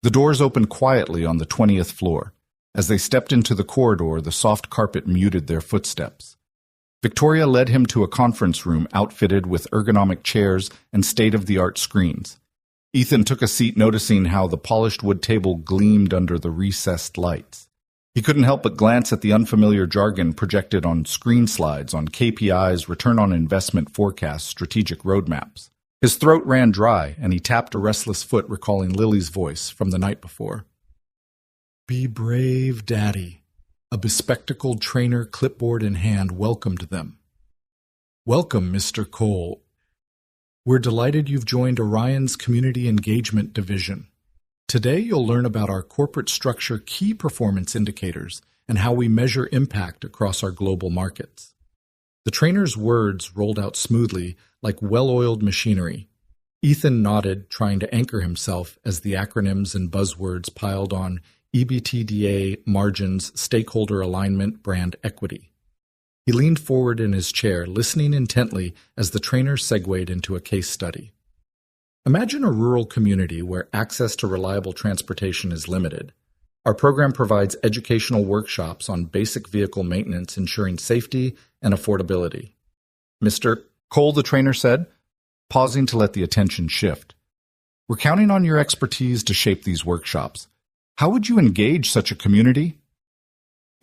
The doors opened quietly on the 20th floor. As they stepped into the corridor, the soft carpet muted their footsteps. Victoria led him to a conference room outfitted with ergonomic chairs and state-of-the-art screens. Ethan took a seat, noticing how the polished wood table gleamed under the recessed lights. He couldn't help but glance at the unfamiliar jargon projected on screen slides on KPIs, return on investment forecasts, strategic roadmaps. His throat ran dry, and he tapped a restless foot, recalling Lily's voice from the night before. "Be brave, Daddy." A bespectacled trainer, clipboard in hand, welcomed them. "Welcome, Mr. Cole. We're delighted you've joined Orion's Community Engagement Division. Today you'll learn about our corporate structure key performance indicators and how we measure impact across our global markets." The trainer's words rolled out smoothly, like well-oiled machinery. Ethan nodded, trying to anchor himself as the acronyms and buzzwords piled on: EBITDA, margins, stakeholder alignment, brand equity. He leaned forward in his chair, listening intently as the trainer segued into a case study. Imagine a rural community where access to reliable transportation is limited. Our program provides educational workshops on basic vehicle maintenance, ensuring safety and affordability. "Mr. Cole," the trainer said, pausing to let the attention shift. "We're counting on your expertise to shape these workshops. How would you engage such a community?"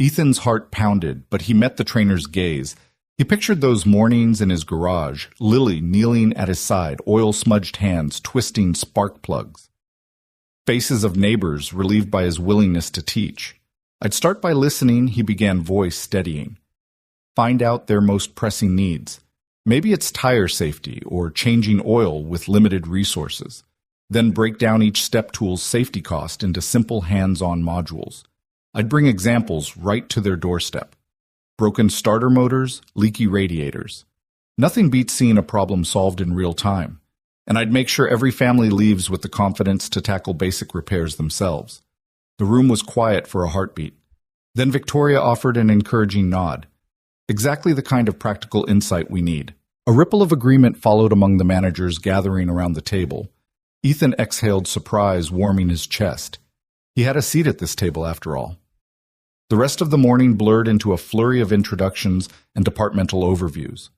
Ethan's heart pounded, but he met the trainer's gaze. He pictured those mornings in his garage, Lily kneeling at his side, oil-smudged hands twisting spark plugs. Faces of neighbors relieved by his willingness to teach. "I'd start by listening," he began, voice steadying. "Find out their most pressing needs. Maybe it's tire safety or changing oil with limited resources. then break down each step tool's safety cost into simple hands-on modules. I'd bring examples right to their doorstep. Broken starter motors, leaky radiators. Nothing beats seeing a problem solved in real time. And I'd make sure every family leaves with the confidence to tackle basic repairs themselves. The room was quiet for a heartbeat. Then Victoria offered an encouraging nod. Exactly the kind of practical insight we need. A ripple of agreement followed among the managers gathering around the table. Ethan exhaled surprise, warming his chest. He had a seat at this table after all. The rest of the morning blurred into a flurry of introductions and departmental overviews.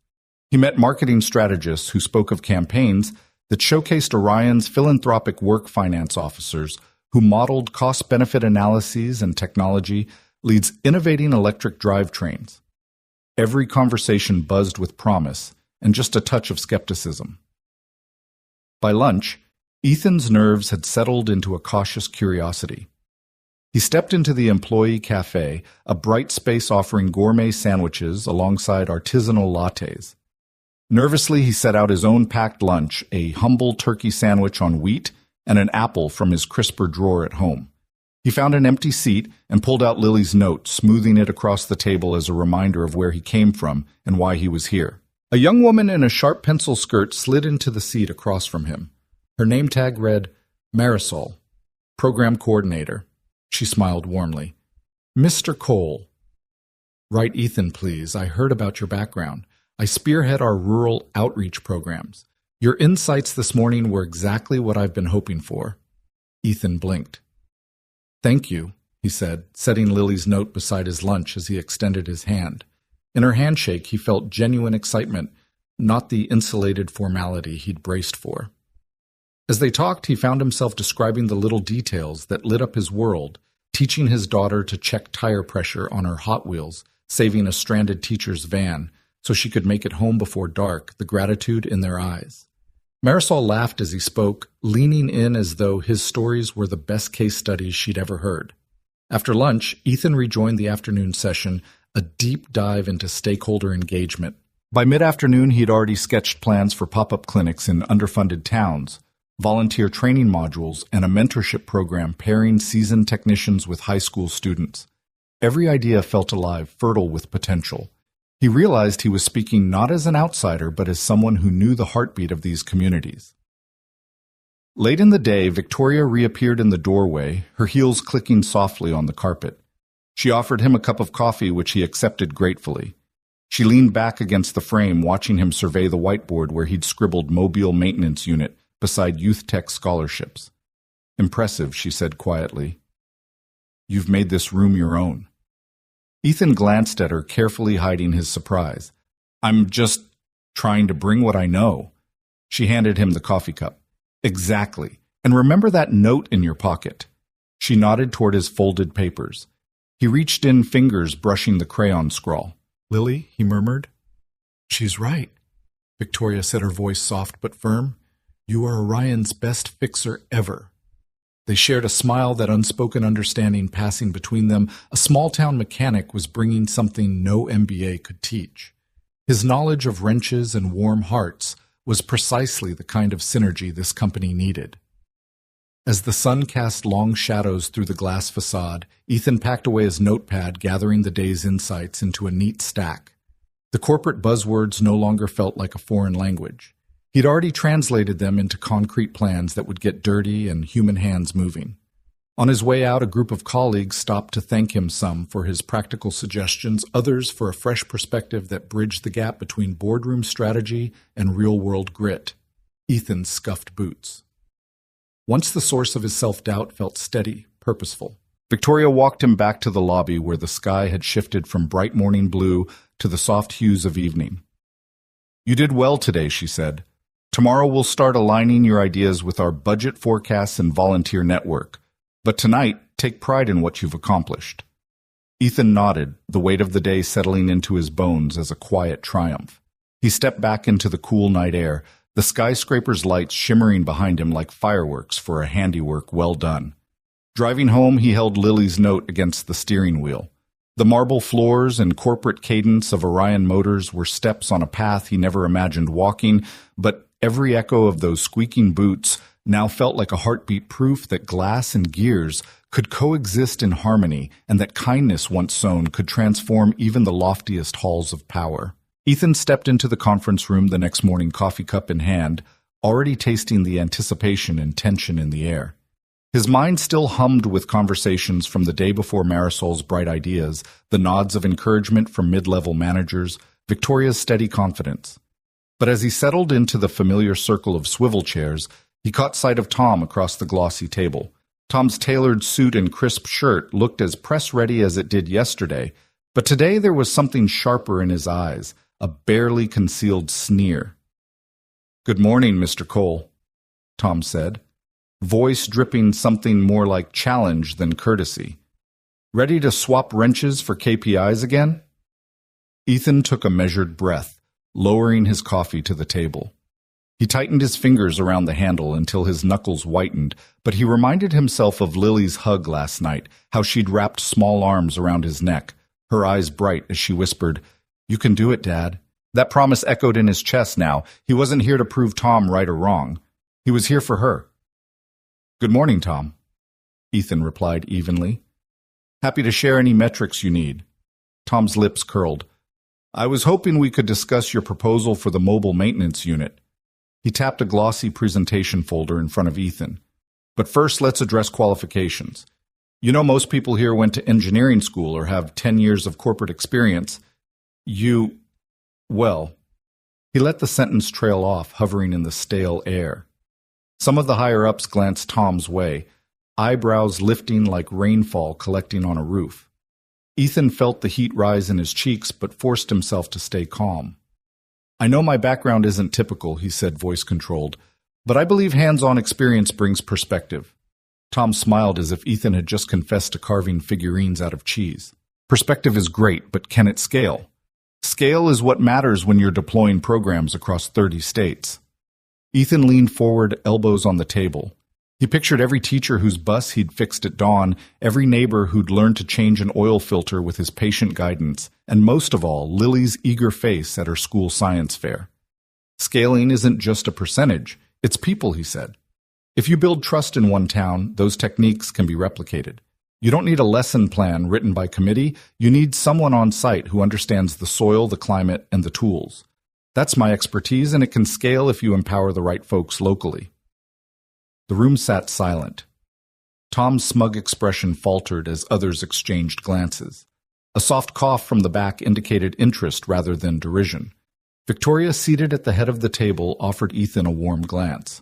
He met marketing strategists who spoke of campaigns that showcased Orion's philanthropic work finance officers who modeled cost-benefit analyses and technology leads innovating electric drivetrains. Every conversation buzzed with promise and just a touch of skepticism. By lunch, Ethan's nerves had settled into a cautious curiosity. He stepped into the employee cafe, a bright space offering gourmet sandwiches alongside artisanal lattes. Nervously, he set out his own packed lunch, a humble turkey sandwich on wheat and an apple from his crisper drawer at home. He found an empty seat and pulled out Lily's note, smoothing it across the table as a reminder of where he came from and why he was here. A young woman in a sharp pencil skirt slid into the seat across from him. Her name tag read, Marisol, Program Coordinator. She smiled warmly. Mr. Cole. Write Ethan, please. I heard about your background. I spearhead our rural outreach programs. Your insights this morning were exactly what I've been hoping for. Ethan blinked. Thank you, he said, setting Lily's note beside his lunch as he extended his hand. In her handshake, he felt genuine excitement, not the insulated formality he'd braced for. As they talked, he found himself describing the little details that lit up his world, teaching his daughter to check tire pressure on her Hot Wheels, saving a stranded teacher's van, so she could make it home before dark, the gratitude in their eyes. Marisol laughed as he spoke, leaning in as though his stories were the best case studies she'd ever heard. After lunch, Ethan rejoined the afternoon session, a deep dive into stakeholder engagement. By mid-afternoon, he'd already sketched plans for pop-up clinics in underfunded towns, volunteer training modules, and a mentorship program pairing seasoned technicians with high school students. Every idea felt alive, fertile with potential. He realized he was speaking not as an outsider, but as someone who knew the heartbeat of these communities. Late in the day, Victoria reappeared in the doorway, her heels clicking softly on the carpet. She offered him a cup of coffee, which he accepted gratefully. She leaned back against the frame, watching him survey the whiteboard where he'd scribbled Mobile Maintenance Unit beside Youth Tech scholarships. Impressive, she said quietly. You've made this room your own. Ethan glanced at her, carefully hiding his surprise. I'm just trying to bring what I know. She handed him the coffee cup. Exactly. And remember that note in your pocket. She nodded toward his folded papers. He reached in, fingers brushing the crayon scrawl. Lily, he murmured. She's right, Victoria said, her voice soft but firm. You are Orion's best fixer ever. They shared a smile, that unspoken understanding passing between them. A small-town mechanic was bringing something no MBA could teach. His knowledge of wrenches and warm hearts was precisely the kind of synergy this company needed. As the sun cast long shadows through the glass facade, Ethan packed away his notepad, gathering the day's insights into a neat stack. The corporate buzzwords no longer felt like a foreign language. He'd already translated them into concrete plans that would get dirty and human hands moving. On his way out, a group of colleagues stopped to thank him, some for his practical suggestions, others for a fresh perspective that bridged the gap between boardroom strategy and real-world grit. Ethan scuffed boots. Once the source of his self-doubt felt steady, purposeful. Victoria walked him back to the lobby where the sky had shifted from bright morning blue to the soft hues of evening. You did well today, she said. Tomorrow we'll start aligning your ideas with our budget forecasts and volunteer network. But tonight, take pride in what you've accomplished. Ethan nodded, the weight of the day settling into his bones as a quiet triumph. He stepped back into the cool night air, the skyscraper's lights shimmering behind him like fireworks for a handiwork well done. Driving home, he held Lily's note against the steering wheel. The marble floors and corporate cadence of Orion Motors were steps on a path he never imagined walking, but every echo of those squeaking boots now felt like a heartbeat proof that glass and gears could coexist in harmony and that kindness once sown could transform even the loftiest halls of power. Ethan stepped into the conference room the next morning, coffee cup in hand, already tasting the anticipation and tension in the air. His mind still hummed with conversations from the day before Marisol's bright ideas, the nods of encouragement from mid-level managers, Victoria's steady confidence. But as he settled into the familiar circle of swivel chairs, he caught sight of Tom across the glossy table. Tom's tailored suit and crisp shirt looked as press-ready as it did yesterday, but today there was something sharper in his eyes, a barely concealed sneer. "Good morning, Mr. Cole," Tom said, voice dripping something more like challenge than courtesy. "Ready to swap wrenches for KPIs again?" Ethan took a measured breath, lowering his coffee to the table. He tightened his fingers around the handle until his knuckles whitened, but he reminded himself of Lily's hug last night, how she'd wrapped small arms around his neck, her eyes bright as she whispered, "You can do it, Dad." That promise echoed in his chest now. He wasn't here to prove Tom right or wrong. He was here for her. "Good morning, Tom," Ethan replied evenly. "Happy to share any metrics you need." Tom's lips curled. "I was hoping we could discuss your proposal for the mobile maintenance unit." He tapped a glossy presentation folder in front of Ethan. "But first, let's address qualifications. You know, most people here went to engineering school or have 10 years of corporate experience. Well, he let the sentence trail off, hovering in the stale air. Some of the higher-ups glanced Tom's way, eyebrows lifting like rainfall collecting on a roof. Ethan felt the heat rise in his cheeks, but forced himself to stay calm. "I know my background isn't typical," he said, voice-controlled, "but I believe hands-on experience brings perspective." Tom smiled as if Ethan had just confessed to carving figurines out of cheese. "Perspective is great, but can it scale? Scale is what matters when you're deploying programs across 30 states. Ethan leaned forward, elbows on the table. He pictured every teacher whose bus he'd fixed at dawn, every neighbor who'd learned to change an oil filter with his patient guidance, and most of all, Lily's eager face at her school science fair. Scaling isn't just a percentage, it's people, he said. If you build trust in one town, those techniques can be replicated. You don't need a lesson plan written by committee, you need someone on site who understands the soil, the climate, and the tools. That's my expertise, and it can scale if you empower the right folks locally. The room sat silent. Tom's smug expression faltered as others exchanged glances. A soft cough from the back indicated interest rather than derision. Victoria, seated at the head of the table, offered Ethan a warm glance.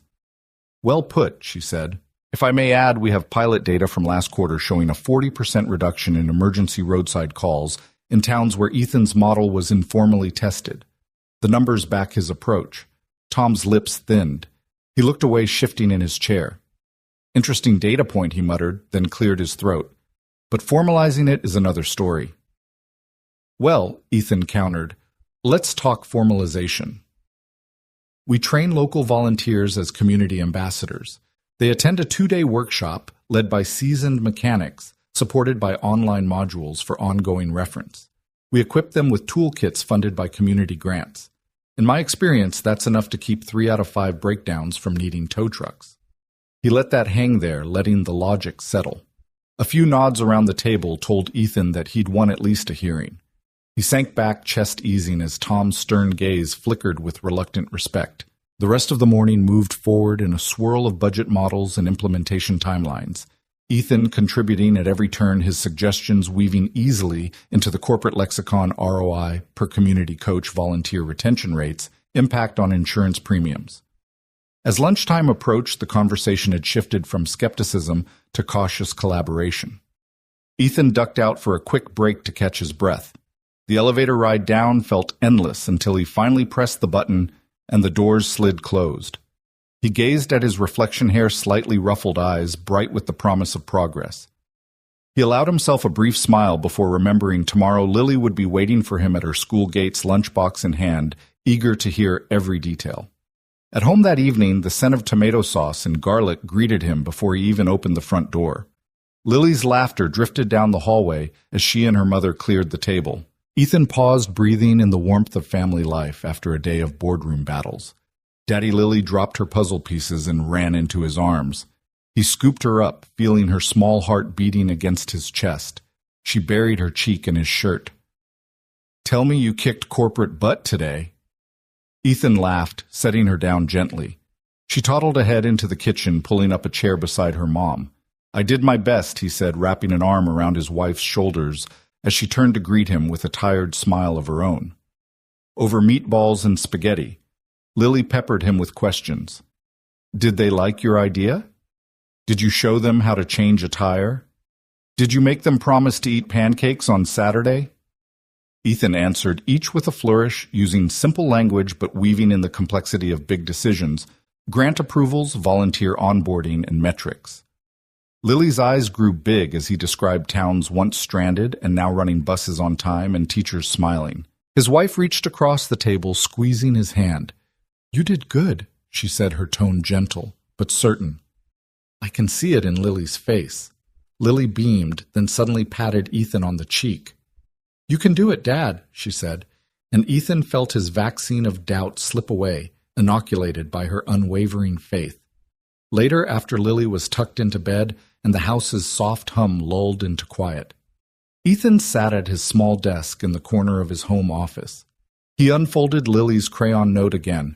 "Well put," she said. "If I may add, we have pilot data from last quarter showing a 40% reduction in emergency roadside calls in towns where Ethan's model was informally tested. The numbers back his approach." Tom's lips thinned. He looked away, shifting in his chair. "Interesting data point," he muttered, then cleared his throat. "But formalizing it is another story." "Well," Ethan countered, "let's talk formalization. We train local volunteers as community ambassadors. They attend a 2-day workshop led by seasoned mechanics, supported by online modules for ongoing reference. We equip them with toolkits funded by community grants. In my experience, that's enough to keep 3 out of 5 breakdowns from needing tow trucks." He let that hang there, letting the logic settle. A few nods around the table told Ethan that he'd won at least a hearing. He sank back, chest easing, as Tom's stern gaze flickered with reluctant respect. The rest of the morning moved forward in a swirl of budget models and implementation timelines, Ethan contributing at every turn, his suggestions weaving easily into the corporate lexicon: ROI, per community coach volunteer retention rates, impact on insurance premiums. As lunchtime approached, the conversation had shifted from skepticism to cautious collaboration. Ethan ducked out for a quick break to catch his breath. The elevator ride down felt endless until he finally pressed the button and the doors slid closed. He gazed at his reflection hair, slightly ruffled eyes, bright with the promise of progress. He allowed himself a brief smile before remembering tomorrow Lily would be waiting for him at her school gates, lunchbox in hand, eager to hear every detail. At home that evening, the scent of tomato sauce and garlic greeted him before he even opened the front door. Lily's laughter drifted down the hallway as she and her mother cleared the table. Ethan paused, breathing in the warmth of family life after a day of boardroom battles. Daddy Lily dropped her puzzle pieces and ran into his arms. He scooped her up, feeling her small heart beating against his chest. She buried her cheek in his shirt. "Tell me you kicked corporate butt today." Ethan laughed, setting her down gently. She toddled ahead into the kitchen, pulling up a chair beside her mom. "I did my best," he said, wrapping an arm around his wife's shoulders as she turned to greet him with a tired smile of her own. Over meatballs and spaghetti, Lily peppered him with questions. "Did they like your idea? Did you show them how to change a tire? Did you make them promise to eat pancakes on Saturday?" Ethan answered, each with a flourish, using simple language but weaving in the complexity of big decisions, grant approvals, volunteer onboarding, and metrics. Lily's eyes grew big as he described towns once stranded and now running buses on time and teachers smiling. His wife reached across the table, squeezing his hand. "You did good," she said, her tone gentle, but certain. "I can see it in Lily's face." Lily beamed, then suddenly patted Ethan on the cheek. "You can do it, Dad," she said, and Ethan felt his vaccine of doubt slip away, inoculated by her unwavering faith. Later, after Lily was tucked into bed and the house's soft hum lulled into quiet, Ethan sat at his small desk in the corner of his home office. He unfolded Lily's crayon note again,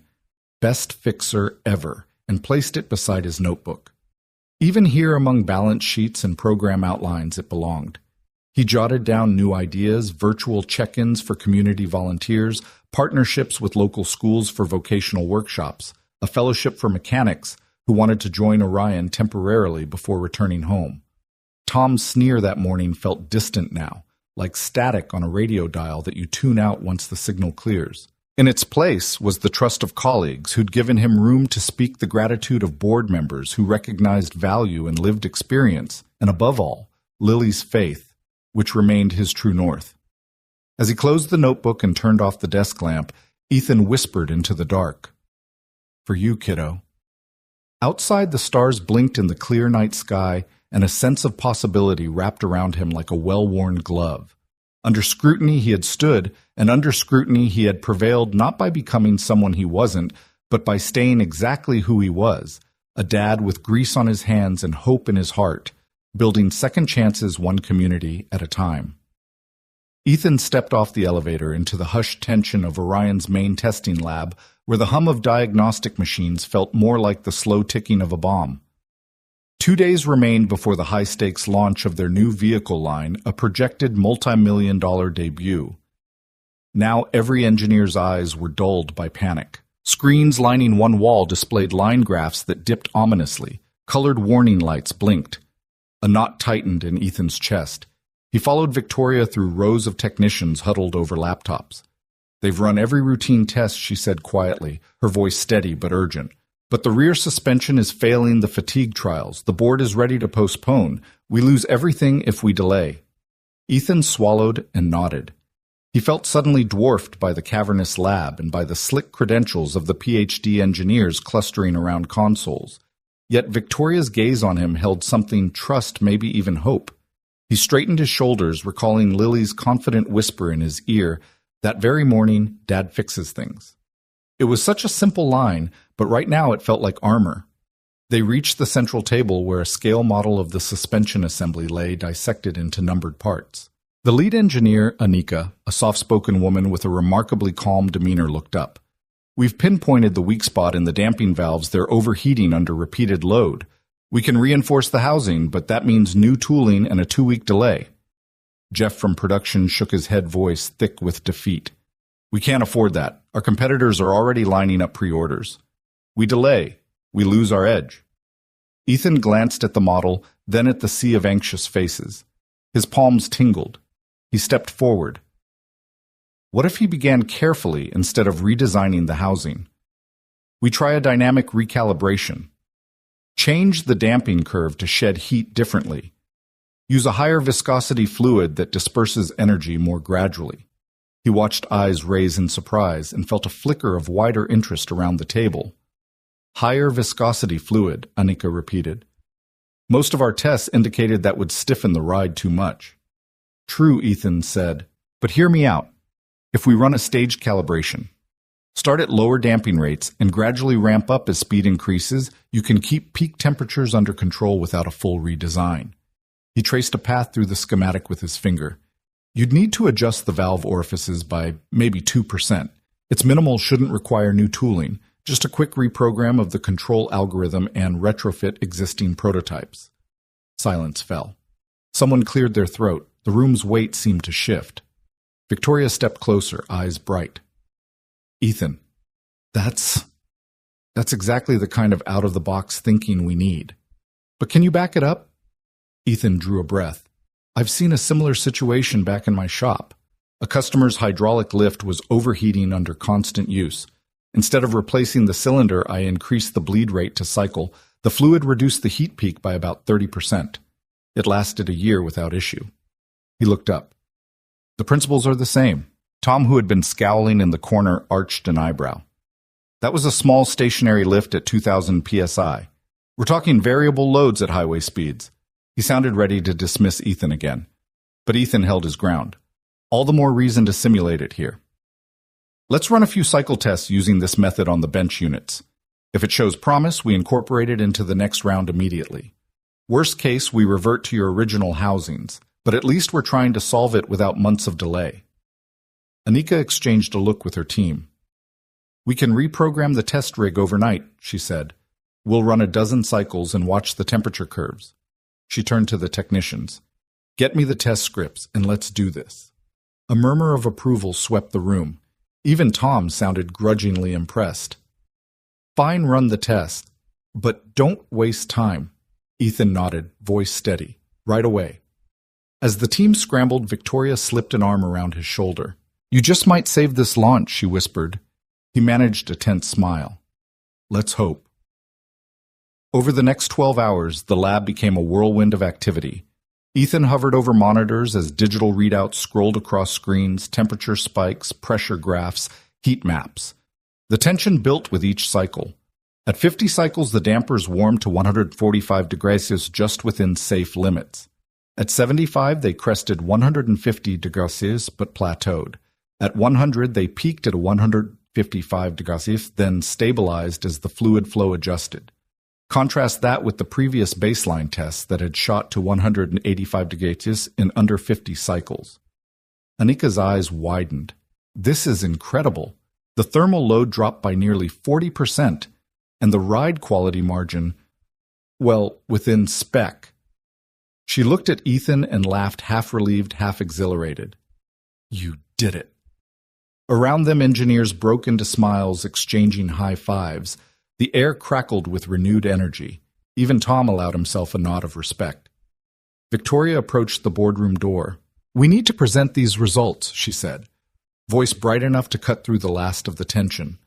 "Best fixer ever," and placed it beside his notebook. Even here among balance sheets and program outlines it belonged. He jotted down new ideas, virtual check-ins for community volunteers, partnerships with local schools for vocational workshops, a fellowship for mechanics who wanted to join Orion temporarily before returning home. Tom's sneer that morning felt distant now, like static on a radio dial that you tune out once the signal clears. In its place was the trust of colleagues who'd given him room to speak the gratitude of board members who recognized value and lived experience, and above all, Lily's faith, which remained his true north. As he closed the notebook and turned off the desk lamp, Ethan whispered into the dark, "For you, kiddo." Outside, the stars blinked in the clear night sky, and a sense of possibility wrapped around him like a well-worn glove. Under scrutiny he had stood, and under scrutiny he had prevailed not by becoming someone he wasn't, but by staying exactly who he was, a dad with grease on his hands and hope in his heart, building second chances one community at a time. Ethan stepped off the elevator into the hushed tension of Orion's main testing lab, where the hum of diagnostic machines felt more like the slow ticking of a bomb. 2 days remained before the high-stakes launch of their new vehicle line, a projected multi-million-dollar debut. Now every engineer's eyes were dulled by panic. Screens lining one wall displayed line graphs that dipped ominously. Colored warning lights blinked. A knot tightened in Ethan's chest. He followed Victoria through rows of technicians huddled over laptops. "They've run every routine test," she said quietly, her voice steady but urgent. "But the rear suspension is failing the fatigue trials. The board is ready to postpone. We lose everything if we delay." Ethan swallowed and nodded. He felt suddenly dwarfed by the cavernous lab and by the slick credentials of the PhD engineers clustering around consoles. Yet Victoria's gaze on him held something trust, maybe even hope. He straightened his shoulders, recalling Lily's confident whisper in his ear, "That very morning, Dad fixes things." It was such a simple line, but right now it felt like armor. They reached the central table where a scale model of the suspension assembly lay dissected into numbered parts. The lead engineer, Anika, a soft-spoken woman with a remarkably calm demeanor, looked up. "We've pinpointed the weak spot in the damping valves. They're overheating under repeated load. We can reinforce the housing, but that means new tooling and a 2-week delay." Jeff from production shook his head, voice thick with defeat. "We can't afford that. Our competitors are already lining up pre-orders. We delay. We lose our edge." Ethan glanced at the model, then at the sea of anxious faces. His palms tingled. He stepped forward. What if he began carefully instead of redesigning the housing? We try a dynamic recalibration. Change the damping curve to shed heat differently. Use a higher viscosity fluid that disperses energy more gradually. He watched eyes raise in surprise and felt a flicker of wider interest around the table. "Higher viscosity fluid," Anika repeated. "Most of our tests indicated that would stiffen the ride too much." "True," Ethan said, "but hear me out. If we run a staged calibration, Start at lower damping rates and gradually ramp up as speed increases. You can keep peak temperatures under control without a full redesign. He traced a path through the schematic with his finger. You'd need to adjust the valve orifices by maybe 2%. It's minimal, shouldn't require new tooling, just a quick reprogram of the control algorithm and retrofit existing prototypes. Silence fell. Someone cleared their throat. The room's weight seemed to shift. Victoria stepped closer, eyes bright. Ethan, that's exactly the kind of out-of-the-box thinking we need. But can you back it up? Ethan drew a breath. I've seen a similar situation back in my shop. A customer's hydraulic lift was overheating under constant use. Instead of replacing the cylinder, I increased the bleed rate to cycle. The fluid reduced the heat peak by about 30%. It lasted a year without issue. He looked up. The principles are the same. Tom, who had been scowling in the corner, arched an eyebrow. That was a small stationary lift at 2,000 psi. We're talking variable loads at highway speeds. He sounded ready to dismiss Ethan again. But Ethan held his ground. All the more reason to simulate it here. Let's run a few cycle tests using this method on the bench units. If it shows promise, we incorporate it into the next round immediately. Worst case, we revert to your original housings, but at least we're trying to solve it without months of delay. Anika exchanged a look with her team. We can reprogram the test rig overnight, she said. We'll run a dozen cycles and watch the temperature curves. She turned to the technicians. Get me the test scripts and let's do this. A murmur of approval swept the room. Even Tom sounded grudgingly impressed. Fine, run the test, but don't waste time. Ethan nodded, voice steady. Right away. As the team scrambled, Victoria slipped an arm around his shoulder. You just might save this launch, she whispered. He managed a tense smile. Let's hope. Over the next 12 hours, the lab became a whirlwind of activity. Ethan hovered over monitors as digital readouts scrolled across screens, temperature spikes, pressure graphs, heat maps. The tension built with each cycle. At 50 cycles, the dampers warmed to 145 degrees Celsius, just within safe limits. At 75, they crested 150 degrees Celsius but plateaued. At 100, they peaked at 155 degrees Celsius, then stabilized as the fluid flow adjusted. Contrast that with the previous baseline tests that had shot to 185 degrees Celsius in under 50 cycles. Anika's eyes widened. This is incredible. The thermal load dropped by nearly 40%, and the ride quality margin, well, within spec. She looked at Ethan and laughed, half relieved, half exhilarated. You did it. Around them, engineers broke into smiles, exchanging high fives. The air crackled with renewed energy. Even Tom allowed himself a nod of respect. Victoria approached the boardroom door. We need to present these results, she said, voice bright enough to cut through the last of the tension.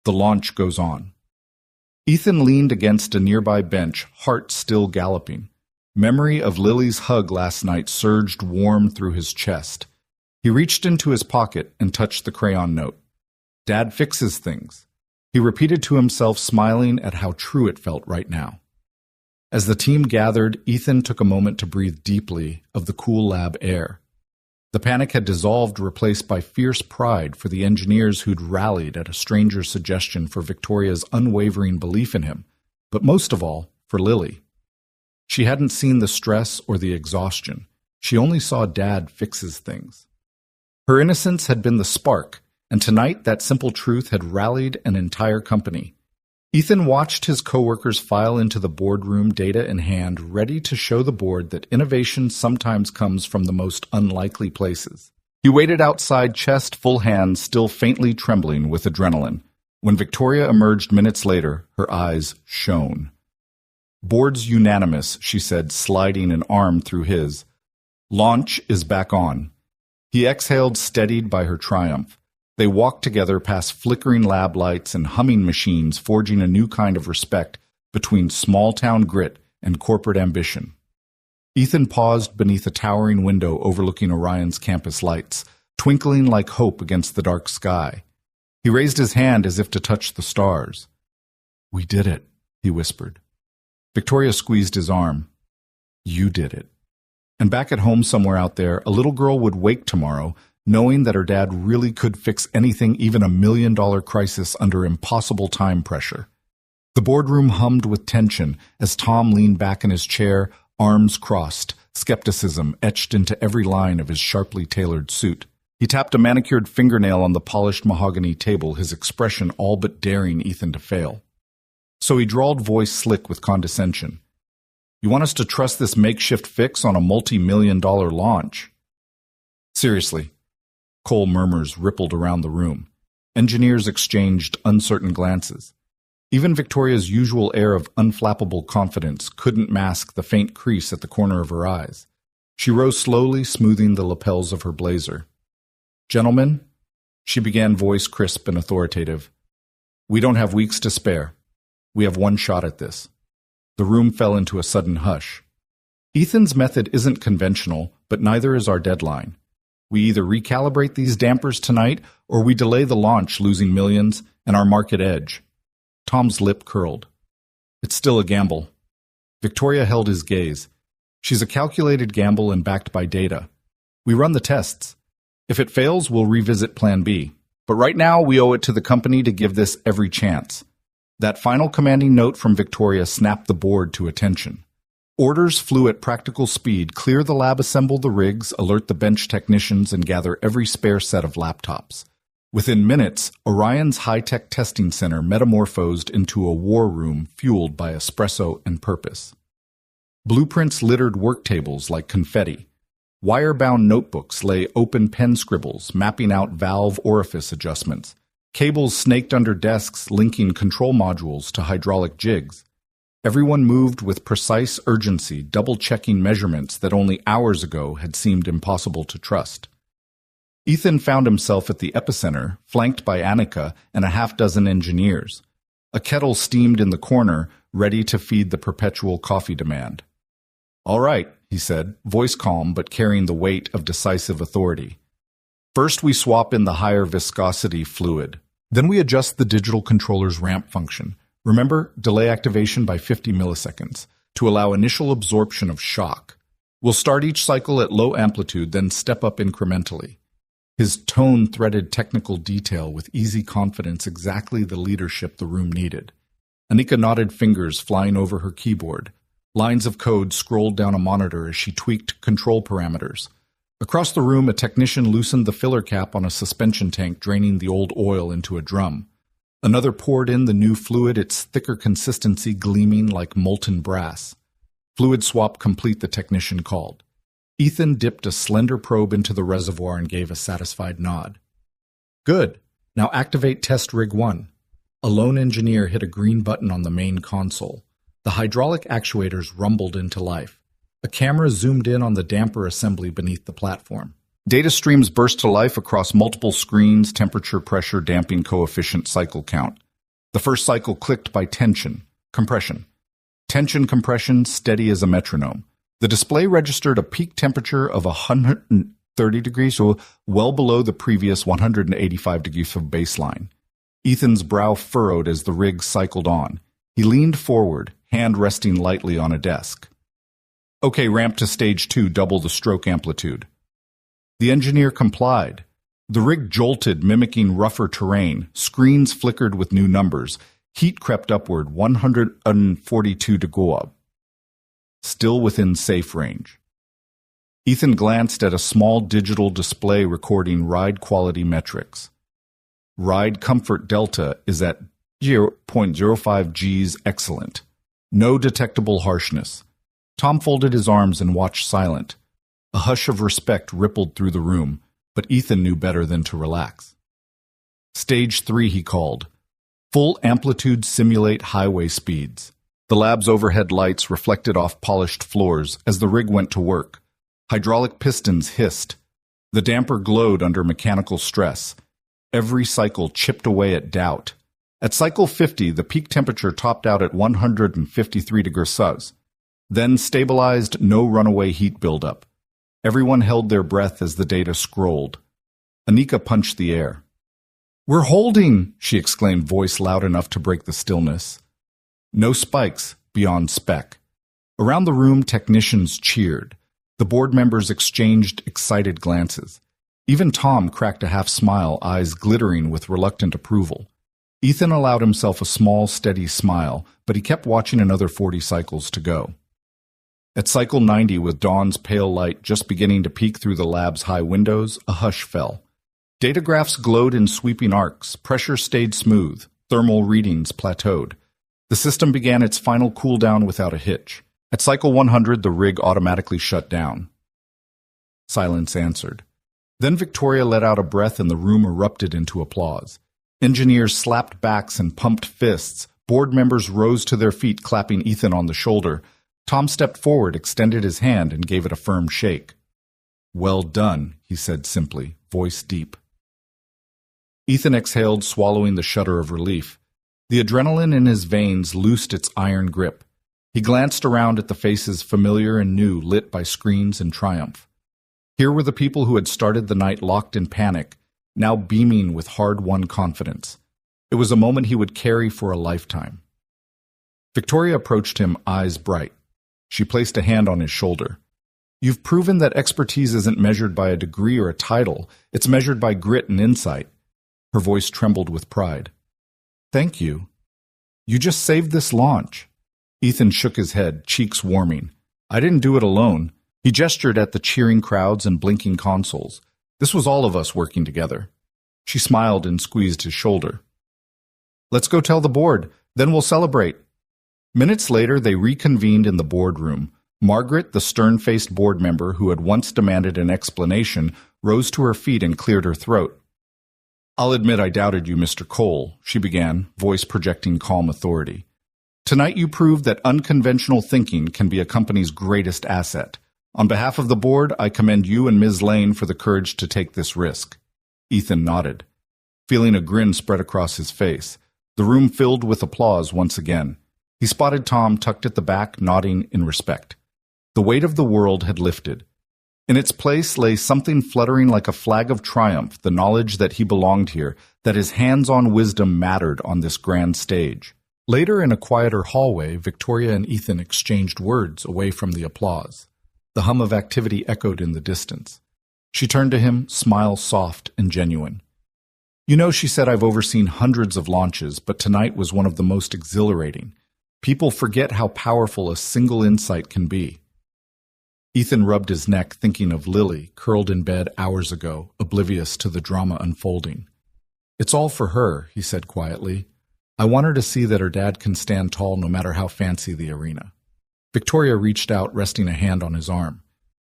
The launch goes on. Ethan leaned against a nearby bench, heart still galloping. Memory of Lily's hug last night surged warm through his chest. He reached into his pocket and touched the crayon note. Dad fixes things. He repeated to himself, smiling at how true it felt right now. As the team gathered, Ethan took a moment to breathe deeply of the cool lab air. The panic had dissolved, replaced by fierce pride for the engineers who'd rallied at a stranger's suggestion, for Victoria's unwavering belief in him, but most of all, for Lily. She hadn't seen the stress or the exhaustion. She only saw Dad fixes things. Her innocence had been the spark, and tonight that simple truth had rallied an entire company. Ethan watched his coworkers file into the boardroom, data in hand, ready to show the board that innovation sometimes comes from the most unlikely places. He waited outside, chest full, hands still faintly trembling with adrenaline. When Victoria emerged minutes later, her eyes shone. Board's unanimous, she said, sliding an arm through his. Launch is back on. He exhaled, steadied by her triumph. They walked together past flickering lab lights and humming machines, forging a new kind of respect between small-town grit and corporate ambition. Ethan paused beneath a towering window overlooking Orion's campus lights, twinkling like hope against the dark sky. He raised his hand as if to touch the stars. We did it, he whispered. Victoria squeezed his arm. You did it. And back at home somewhere out there, a little girl would wake tomorrow, knowing that her dad really could fix anything, even a million-dollar crisis under impossible time pressure. The boardroom hummed with tension as Tom leaned back in his chair, arms crossed, skepticism etched into every line of his sharply tailored suit. He tapped a manicured fingernail on the polished mahogany table, his expression all but daring Ethan to fail. So he drawled, voice slick with condescension. "You want us to trust this makeshift fix on a multi-million-dollar launch?" "Seriously." Cole murmurs rippled around the room. Engineers exchanged uncertain glances. Even Victoria's usual air of unflappable confidence couldn't mask the faint crease at the corner of her eyes. She rose slowly, smoothing the lapels of her blazer. "Gentlemen," she began, voice crisp and authoritative, "we don't have weeks to spare. We have one shot at this." The room fell into a sudden hush. "Ethan's method isn't conventional, but neither is our deadline. We either recalibrate these dampers tonight, or we delay the launch, losing millions and our market edge." Tom's lip curled. "It's still a gamble." Victoria held his gaze. "She's a calculated gamble and backed by data. We run the tests. If it fails, we'll revisit Plan B. But right now, we owe it to the company to give this every chance." That final commanding note from Victoria snapped the board to attention. Orders flew at practical speed: clear the lab, assemble the rigs, alert the bench technicians, and gather every spare set of laptops. Within minutes, Orion's high-tech testing center metamorphosed into a war room fueled by espresso and purpose. Blueprints littered work tables like confetti. Wire-bound notebooks lay open pen scribbles, mapping out valve orifice adjustments. Cables snaked under desks, linking control modules to hydraulic jigs. Everyone moved with precise urgency, double-checking measurements that only hours ago had seemed impossible to trust. Ethan found himself at the epicenter, flanked by Annika and a half-dozen engineers. A kettle steamed in the corner, ready to feed the perpetual coffee demand. "All right," he said, voice calm but carrying the weight of decisive authority. "First we swap in the higher viscosity fluid. Then we adjust the digital controller's ramp function. Remember, delay activation by 50 milliseconds, to allow initial absorption of shock. We'll start each cycle at low amplitude, then step up incrementally." His tone threaded technical detail with easy confidence, exactly the leadership the room needed. Annika nodded, fingers flying over her keyboard. Lines of code scrolled down a monitor as she tweaked control parameters. Across the room, a technician loosened the filler cap on a suspension tank, draining the old oil into a drum. Another poured in the new fluid, its thicker consistency gleaming like molten brass. "Fluid swap complete," the technician called. Ethan dipped a slender probe into the reservoir and gave a satisfied nod. "Good. Now activate test rig 1. A lone engineer hit a green button on the main console. The hydraulic actuators rumbled into life. A camera zoomed in on the damper assembly beneath the platform. Data streams burst to life across multiple screens: temperature, pressure, damping coefficient, cycle count. The first cycle clicked by tension, compression. Tension, compression, steady as a metronome. The display registered a peak temperature of 130 degrees, so well below the previous 185 degrees of baseline. Ethan's brow furrowed as the rig cycled on. He leaned forward, hand resting lightly on a desk. "Okay, ramp to stage 2, double the stroke amplitude." The engineer complied. The rig jolted, mimicking rougher terrain. Screens flickered with new numbers. Heat crept upward, 142 to go up. Still within safe range. Ethan glanced at a small digital display recording ride quality metrics. Ride comfort delta is at 0.05 Gs, excellent. No detectable harshness. Tom folded his arms and watched silent. A hush of respect rippled through the room, but Ethan knew better than to relax. Stage 3, he called. Full amplitude simulate highway speeds. The lab's overhead lights reflected off polished floors as the rig went to work. Hydraulic pistons hissed. The damper glowed under mechanical stress. Every cycle chipped away at doubt. At cycle 50, the peak temperature topped out at 153 degrees Celsius. Then stabilized, no runaway heat buildup. Everyone held their breath as the data scrolled. Annika punched the air. "We're holding!" she exclaimed, voice loud enough to break the stillness. No spikes, beyond spec. Around the room, technicians cheered. The board members exchanged excited glances. Even Tom cracked a half-smile, eyes glittering with reluctant approval. Ethan allowed himself a small, steady smile, but he kept watching another 40 cycles to go. At cycle 90, with dawn's pale light just beginning to peek through the lab's high windows, a hush fell. Data graphs glowed in sweeping arcs, pressure stayed smooth, thermal readings plateaued. The system began its final cool-down without a hitch. At cycle 100, the rig automatically shut down. Silence answered. Then Victoria let out a breath and the room erupted into applause. Engineers slapped backs and pumped fists. Board members rose to their feet, clapping Ethan on the shoulder. Tom stepped forward, extended his hand, and gave it a firm shake. "Well done," he said simply, voice deep. Ethan exhaled, swallowing the shudder of relief. The adrenaline in his veins loosed its iron grip. He glanced around at the faces familiar and new, lit by screens and triumph. Here were the people who had started the night locked in panic, now beaming with hard-won confidence. It was a moment he would carry for a lifetime. Victoria approached him, eyes bright. She placed a hand on his shoulder. "You've proven that expertise isn't measured by a degree or a title. It's measured by grit and insight." Her voice trembled with pride. "Thank you. You just saved this launch." Ethan shook his head, cheeks warming. "I didn't do it alone." He gestured at the cheering crowds and blinking consoles. "This was all of us working together." She smiled and squeezed his shoulder. "Let's go tell the board, then we'll celebrate." Minutes later, they reconvened in the boardroom. Margaret, the stern-faced board member who had once demanded an explanation, rose to her feet and cleared her throat. "I'll admit I doubted you, Mr. Cole," she began, voice projecting calm authority. "Tonight you proved that unconventional thinking can be a company's greatest asset. On behalf of the board, I commend you and Ms. Lane for the courage to take this risk." Ethan nodded, feeling a grin spread across his face. The room filled with applause once again. He spotted Tom tucked at the back, nodding in respect. The weight of the world had lifted. In its place lay something fluttering like a flag of triumph, the knowledge that he belonged here, that his hands-on wisdom mattered on this grand stage. Later, in a quieter hallway, Victoria and Ethan exchanged words away from the applause. The hum of activity echoed in the distance. She turned to him, smile soft and genuine. "You know," she said, "I've overseen hundreds of launches, but tonight was one of the most exhilarating. People forget how powerful a single insight can be." Ethan rubbed his neck, thinking of Lily, curled in bed hours ago, oblivious to the drama unfolding. "It's all for her," he said quietly. "I want her to see that her dad can stand tall no matter how fancy the arena." Victoria reached out, resting a hand on his arm.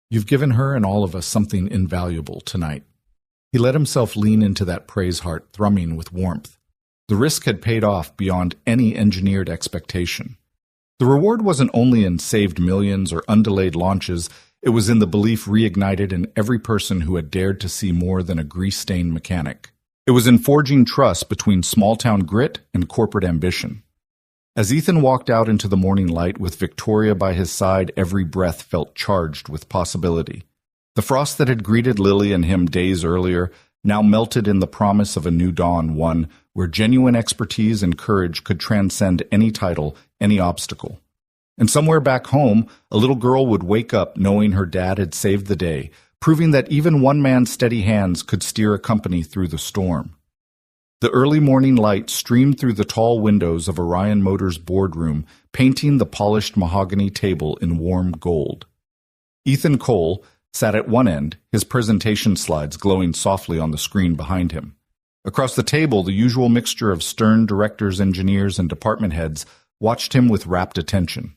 "You've given her and all of us something invaluable tonight." He let himself lean into that praise heart, thrumming with warmth. The risk had paid off beyond any engineered expectation. The reward wasn't only in saved millions or undelayed launches, it was in the belief reignited in every person who had dared to see more than a grease-stained mechanic. It was in forging trust between small-town grit and corporate ambition. As Ethan walked out into the morning light with Victoria by his side, every breath felt charged with possibility. The frost that had greeted Lily and him days earlier now melted in the promise of a new dawn, one where genuine expertise and courage could transcend any title, any obstacle. And somewhere back home, a little girl would wake up knowing her dad had saved the day, proving that even one man's steady hands could steer a company through the storm. The early morning light streamed through the tall windows of Orion Motors' boardroom, painting the polished mahogany table in warm gold. Ethan Cole sat at one end, his presentation slides glowing softly on the screen behind him. Across the table, the usual mixture of stern directors, engineers, and department heads watched him with rapt attention.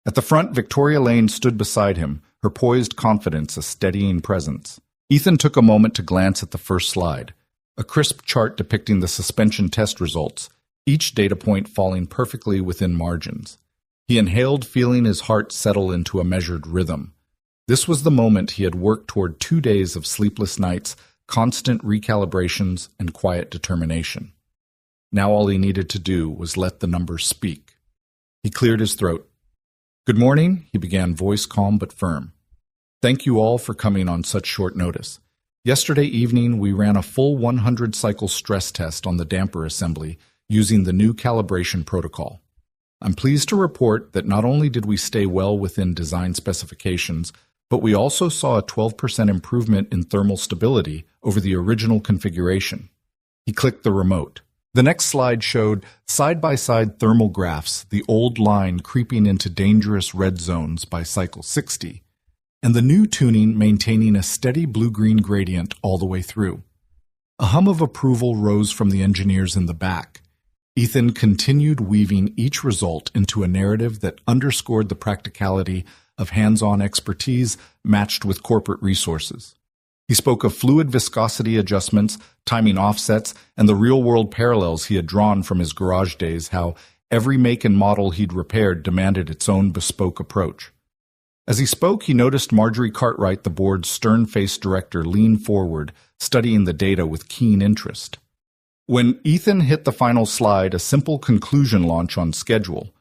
At the front, Victoria Lane stood beside him, her poised confidence a steadying presence. Ethan took a moment to glance at the first slide, a crisp chart depicting the suspension test results, each data point falling perfectly within margins. He inhaled, feeling his heart settle into a measured rhythm. This was the moment he had worked toward 2 days of sleepless nights, constant recalibrations, and quiet determination. Now all he needed to do was let the numbers speak. He cleared his throat. "Good morning," he began, voice calm but firm. "Thank you all for coming on such short notice. Yesterday evening, we ran a full 100-cycle stress test on the damper assembly using the new calibration protocol. I'm pleased to report that not only did we stay well within design specifications, But we also saw a 12% improvement in thermal stability over the original configuration. He clicked the remote. The next slide showed side-by-side thermal graphs, the old line creeping into dangerous red zones by cycle 60, and the new tuning maintaining a steady blue-green gradient all the way through. A hum of approval rose from the engineers in the back. Ethan continued weaving each result into a narrative that underscored the practicality of hands-on expertise matched with corporate resources. He spoke of fluid viscosity adjustments, timing offsets, and the real-world parallels he had drawn from his garage days, how every make and model he'd repaired demanded its own bespoke approach. As he spoke, he noticed Marjorie Cartwright, the board's stern-faced director, lean forward, studying the data with keen interest. When Ethan hit the final slide, a simple conclusion launch on schedule,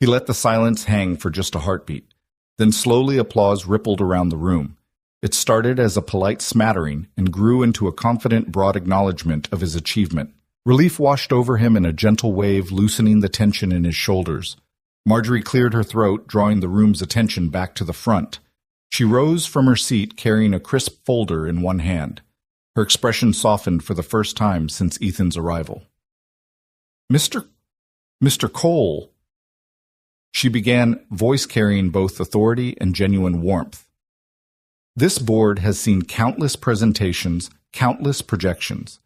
he let the silence hang for just a heartbeat. Then slowly applause rippled around the room. It started as a polite smattering and grew into a confident, broad acknowledgement of his achievement. Relief washed over him in a gentle wave, loosening the tension in his shoulders. Marjorie cleared her throat, drawing the room's attention back to the front. She rose from her seat, carrying a crisp folder in one hand. Her expression softened for the first time since Ethan's arrival. Mr. Cole, she began, voice carrying both authority and genuine warmth. This board has seen countless presentations, countless projections.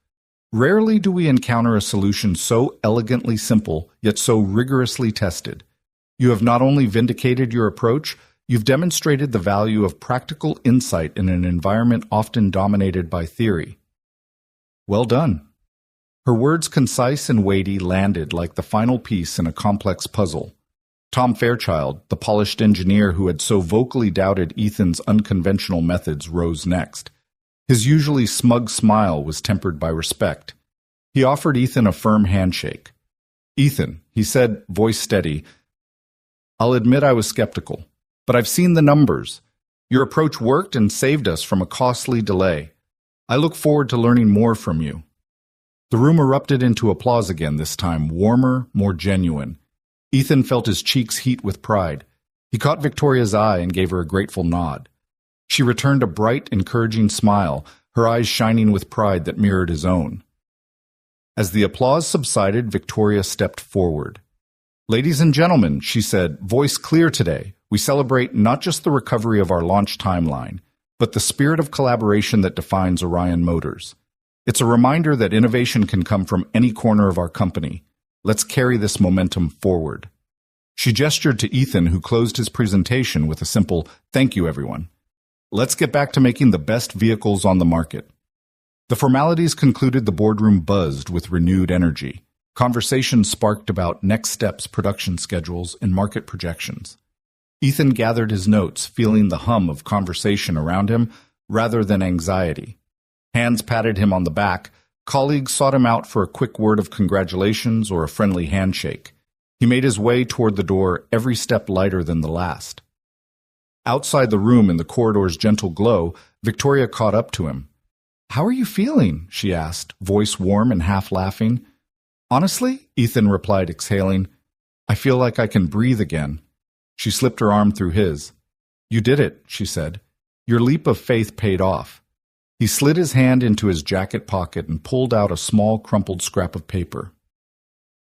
Rarely do we encounter a solution so elegantly simple, yet so rigorously tested. You have not only vindicated your approach, you've demonstrated the value of practical insight in an environment often dominated by theory. Well done. Her words, concise and weighty, landed like the final piece in a complex puzzle. Tom Fairchild, the polished engineer who had so vocally doubted Ethan's unconventional methods, rose next. His usually smug smile was tempered by respect. He offered Ethan a firm handshake. "Ethan," he said, voice steady, "I'll admit I was skeptical, but I've seen the numbers. Your approach worked and saved us from a costly delay. I look forward to learning more from you." The room erupted into applause again, this time warmer, more genuine. Ethan felt his cheeks heat with pride. He caught Victoria's eye and gave her a grateful nod. She returned a bright, encouraging smile, her eyes shining with pride that mirrored his own. As the applause subsided, Victoria stepped forward. "Ladies and gentlemen," she said, voice clear today, "we celebrate not just the recovery of our launch timeline, but the spirit of collaboration that defines Orion Motors. It's a reminder that innovation can come from any corner of our company. Let's carry this momentum forward." She gestured to Ethan, who closed his presentation with a simple, "Thank you, everyone. Let's get back to making the best vehicles on the market." The formalities concluded, the boardroom buzzed with renewed energy. Conversations sparked about next steps, production schedules, and market projections. Ethan gathered his notes, feeling the hum of conversation around him rather than anxiety. Hands patted him on the back. Colleagues sought him out for a quick word of congratulations or a friendly handshake. He made his way toward the door, every step lighter than the last. Outside the room, in the corridor's gentle glow, Victoria caught up to him. "How are you feeling?" she asked, voice warm and half laughing. "Honestly," Ethan replied, exhaling, "I feel like I can breathe again." She slipped her arm through his. "You did it," she said. "Your leap of faith paid off." He slid his hand into his jacket pocket and pulled out a small, crumpled scrap of paper.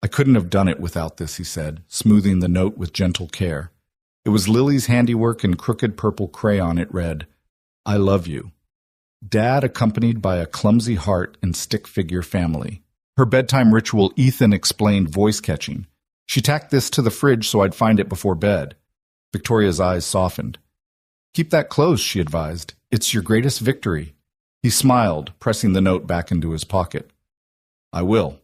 "I couldn't have done it without this," he said, smoothing the note with gentle care. It was Lily's handiwork in crooked purple crayon. It read, "I love you. Dad, accompanied by a clumsy heart and stick-figure family." Her bedtime ritual, Ethan explained, voice-catching. "She tacked this to the fridge so I'd find it before bed." Victoria's eyes softened. "Keep that close," she advised. "It's your greatest victory." He smiled, pressing the note back into his pocket. "I will."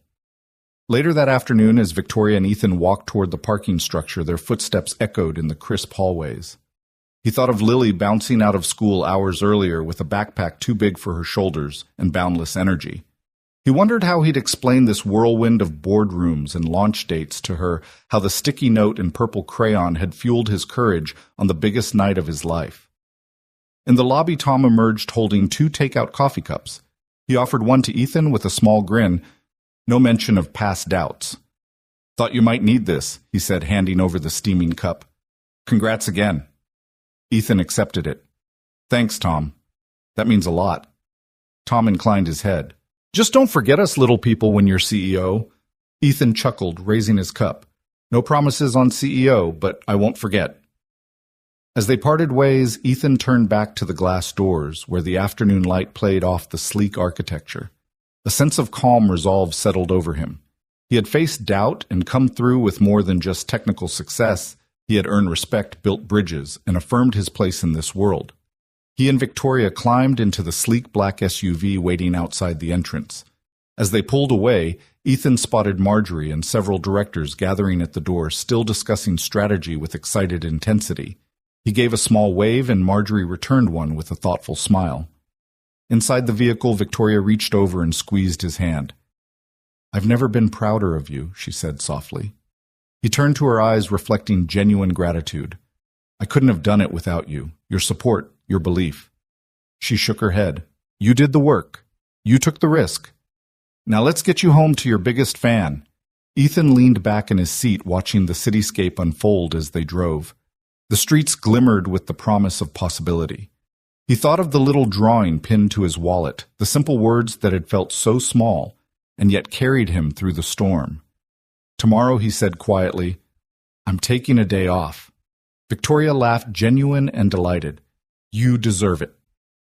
Later that afternoon, as Victoria and Ethan walked toward the parking structure, their footsteps echoed in the crisp hallways. He thought of Lily bouncing out of school hours earlier with a backpack too big for her shoulders and boundless energy. He wondered how he'd explain this whirlwind of boardrooms and launch dates to her, how the sticky note and purple crayon had fueled his courage on the biggest night of his life. In the lobby, Tom emerged holding 2 takeout coffee cups. He offered one to Ethan with a small grin, no mention of past doubts. "Thought you might need this," he said, handing over the steaming cup. "Congrats again." Ethan accepted it. Thanks, Tom. That means a lot. Tom inclined his head. Just don't forget us little people when you're CEO. Ethan chuckled, raising his cup. No promises on CEO, but I won't forget. As they parted ways, Ethan turned back to the glass doors, where the afternoon light played off the sleek architecture. A sense of calm resolve settled over him. He had faced doubt and come through with more than just technical success. He had earned respect, built bridges, and affirmed his place in this world. He and Victoria climbed into the sleek black SUV waiting outside the entrance. As they pulled away, Ethan spotted Marjorie and several directors gathering at the door, still discussing strategy with excited intensity. He gave a small wave, and Marjorie returned one with a thoughtful smile. Inside the vehicle, Victoria reached over and squeezed his hand. "I've never been prouder of you," she said softly. He turned to her eyes, reflecting genuine gratitude. "I couldn't have done it without you, your support, your belief." She shook her head. "You did the work. You took the risk. Now let's get you home to your biggest fan." Ethan leaned back in his seat, watching the cityscape unfold as they drove. The streets glimmered with the promise of possibility. He thought of the little drawing pinned to his wallet, the simple words that had felt so small, and yet carried him through the storm. "Tomorrow," he said quietly, "I'm taking a day off." Victoria laughed, genuine and delighted. "You deserve it."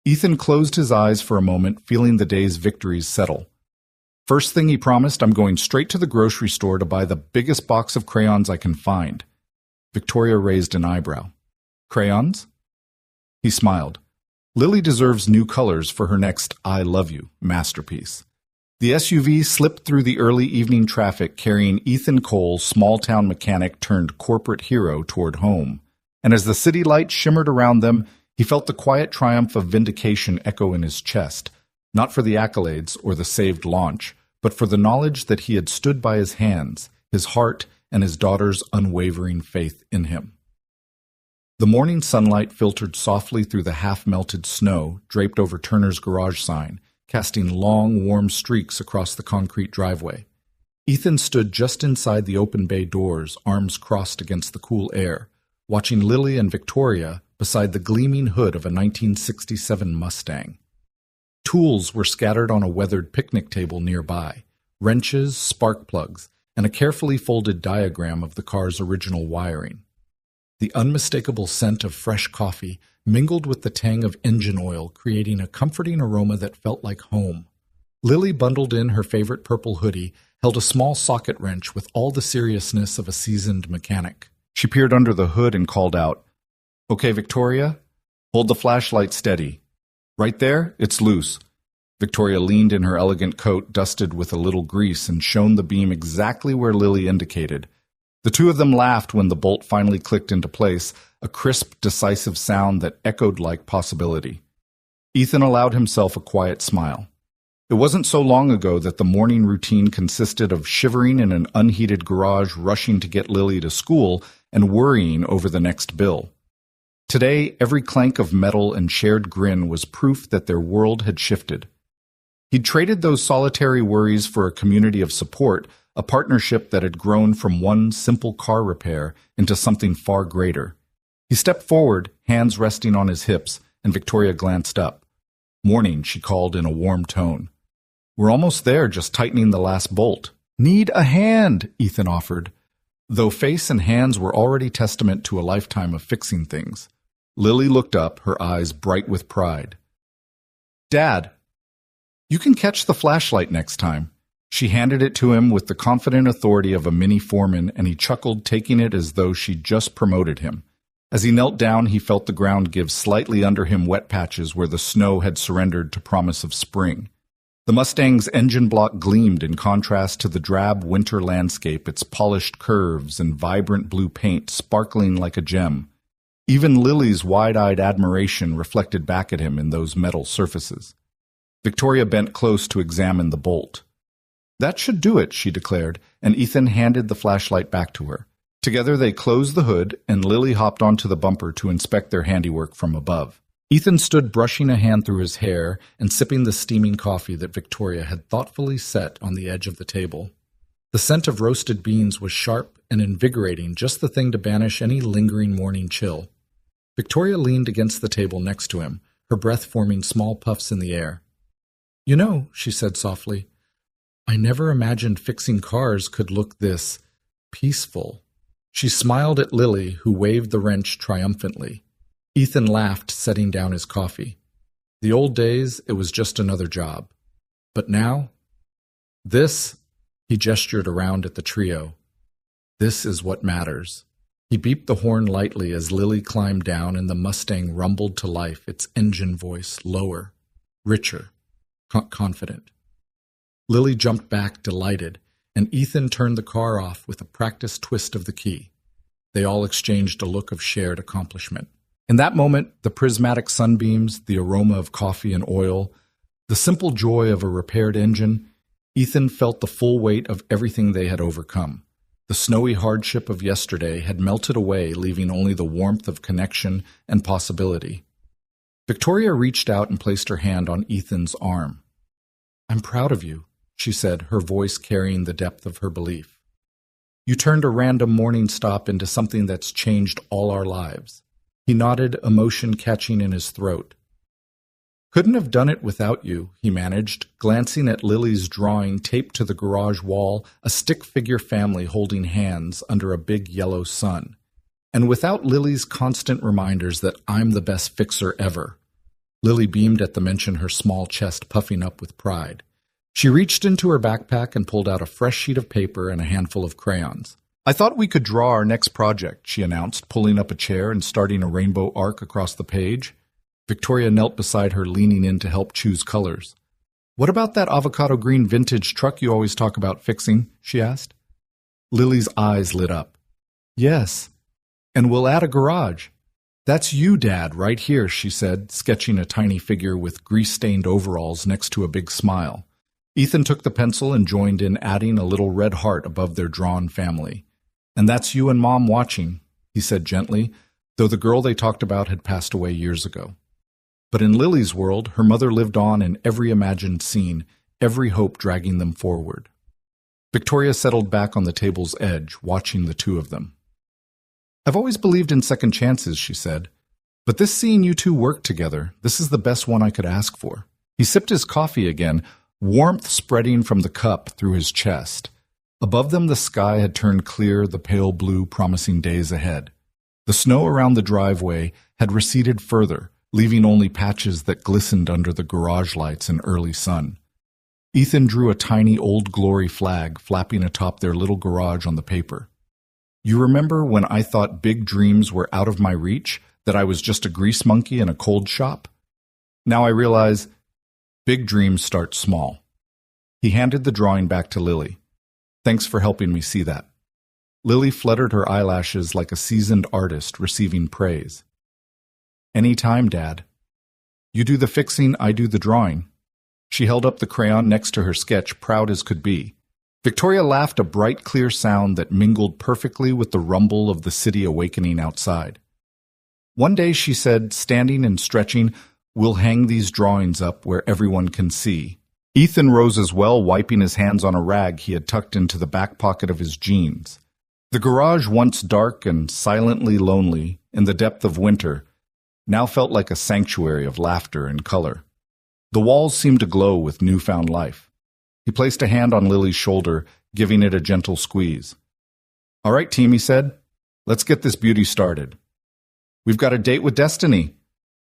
Ethan closed his eyes for a moment, feeling the day's victories settle. "First thing," he promised, "I'm going straight to the grocery store to buy the biggest box of crayons I can find." Victoria raised an eyebrow. "Crayons?" He smiled. "Lily deserves new colors for her next I Love You masterpiece." The SUV slipped through the early evening traffic, carrying Ethan Cole, small-town mechanic turned corporate hero, toward home. And as the city lights shimmered around them, he felt the quiet triumph of vindication echo in his chest, not for the accolades or the saved launch, but for the knowledge that he had stood by his hands, his heart, and his daughter's unwavering faith in him. The morning sunlight filtered softly through the half-melted snow draped over Turner's garage sign, casting long, warm streaks across the concrete driveway. Ethan stood just inside the open bay doors, arms crossed against the cool air, watching Lily and Victoria beside the gleaming hood of a 1967 Mustang. Tools were scattered on a weathered picnic table nearby, wrenches, spark plugs, and a carefully folded diagram of the car's original wiring. The unmistakable scent of fresh coffee mingled with the tang of engine oil, creating a comforting aroma that felt like home. Lily, bundled in her favorite purple hoodie, held a small socket wrench with all the seriousness of a seasoned mechanic. She peered under the hood and called out, "Okay, Victoria, hold the flashlight steady. Right there, it's loose." Victoria leaned in her elegant coat, dusted with a little grease, and shone the beam exactly where Lily indicated. The two of them laughed when the bolt finally clicked into place, a crisp, decisive sound that echoed like possibility. Ethan allowed himself a quiet smile. It wasn't so long ago that the morning routine consisted of shivering in an unheated garage, rushing to get Lily to school, and worrying over the next bill. Today, every clank of metal and shared grin was proof that their world had shifted. He'd traded those solitary worries for a community of support, a partnership that had grown from one simple car repair into something far greater. He stepped forward, hands resting on his hips, and Victoria glanced up. "Morning," she called in a warm tone. "We're almost there, just tightening the last bolt." "Need a hand," Ethan offered, though face and hands were already testament to a lifetime of fixing things. Lily looked up, her eyes bright with pride. "Dad, you can catch the flashlight next time." She handed it to him with the confident authority of a mini foreman, and he chuckled, taking it as though she'd just promoted him. As he knelt down, he felt the ground give slightly under him, wet patches where the snow had surrendered to promise of spring. The Mustang's engine block gleamed in contrast to the drab winter landscape, its polished curves and vibrant blue paint sparkling like a gem. Even Lily's wide-eyed admiration reflected back at him in those metal surfaces. Victoria bent close to examine the bolt. "That should do it," she declared, and Ethan handed the flashlight back to her. Together they closed the hood, and Lily hopped onto the bumper to inspect their handiwork from above. Ethan stood brushing a hand through his hair and sipping the steaming coffee that Victoria had thoughtfully set on the edge of the table. The scent of roasted beans was sharp and invigorating, just the thing to banish any lingering morning chill. Victoria leaned against the table next to him, her breath forming small puffs in the air. "You know," she said softly, "I never imagined fixing cars could look this peaceful." She smiled at Lily, who waved the wrench triumphantly. Ethan laughed, setting down his coffee. The old days, it was just another job. But now, this, he gestured around at the trio, this is what matters. He beeped the horn lightly as Lily climbed down and the Mustang rumbled to life, its engine voice lower, richer, confident. Lily jumped back, delighted, and Ethan turned the car off with a practiced twist of the key. They all exchanged a look of shared accomplishment. In that moment, the prismatic sunbeams, the aroma of coffee and oil, the simple joy of a repaired engine, Ethan felt the full weight of everything they had overcome. The snowy hardship of yesterday had melted away, leaving only the warmth of connection and possibility. Victoria reached out and placed her hand on Ethan's arm. "I'm proud of you," she said, her voice carrying the depth of her belief. "You turned a random morning stop into something that's changed all our lives." He nodded, emotion catching in his throat. "Couldn't have done it without you," he managed, glancing at Lily's drawing taped to the garage wall, a stick-figure family holding hands under a big yellow sun. "And without Lily's constant reminders that I'm the best fixer ever." Lily beamed at the mention, her small chest puffing up with pride. She reached into her backpack and pulled out a fresh sheet of paper and a handful of crayons. "I thought we could draw our next project," she announced, pulling up a chair and starting a rainbow arc across the page. Victoria knelt beside her, leaning in to help choose colors. "What about that avocado green vintage truck you always talk about fixing?" she asked. Lily's eyes lit up. "Yes, and we'll add a garage." "That's you, Dad, right here," she said, sketching a tiny figure with grease-stained overalls next to a big smile. Ethan took the pencil and joined in, adding a little red heart above their drawn family. "And that's you and Mom watching," he said gently, though the girl they talked about had passed away years ago. But in Lily's world, her mother lived on in every imagined scene, every hope dragging them forward. Victoria settled back on the table's edge, watching the two of them. "I've always believed in second chances," she said. "But this seeing you two work together, this is the best one I could ask for." He sipped his coffee again, warmth spreading from the cup through his chest. Above them the sky had turned clear, the pale blue promising days ahead. The snow around the driveway had receded further, leaving only patches that glistened under the garage lights in early sun. Ethan drew a tiny Old Glory flag flapping atop their little garage on the paper. "You remember when I thought big dreams were out of my reach, that I was just a grease monkey in a cold shop? Now I realize big dreams start small." He handed the drawing back to Lily. "Thanks for helping me see that." Lily fluttered her eyelashes like a seasoned artist receiving praise. "Any time, Dad. You do the fixing, I do the drawing." She held up the crayon next to her sketch, proud as could be. Victoria laughed, a bright, clear sound that mingled perfectly with the rumble of the city awakening outside. "One day," she said, standing and stretching, "we'll hang these drawings up where everyone can see." Ethan rose as well, wiping his hands on a rag he had tucked into the back pocket of his jeans. The garage, once dark and silently lonely in the depth of winter, now felt like a sanctuary of laughter and color. The walls seemed to glow with newfound life. He placed a hand on Lily's shoulder, giving it a gentle squeeze. "All right, team," he said. "Let's get this beauty started." "We've got a date with Destiny."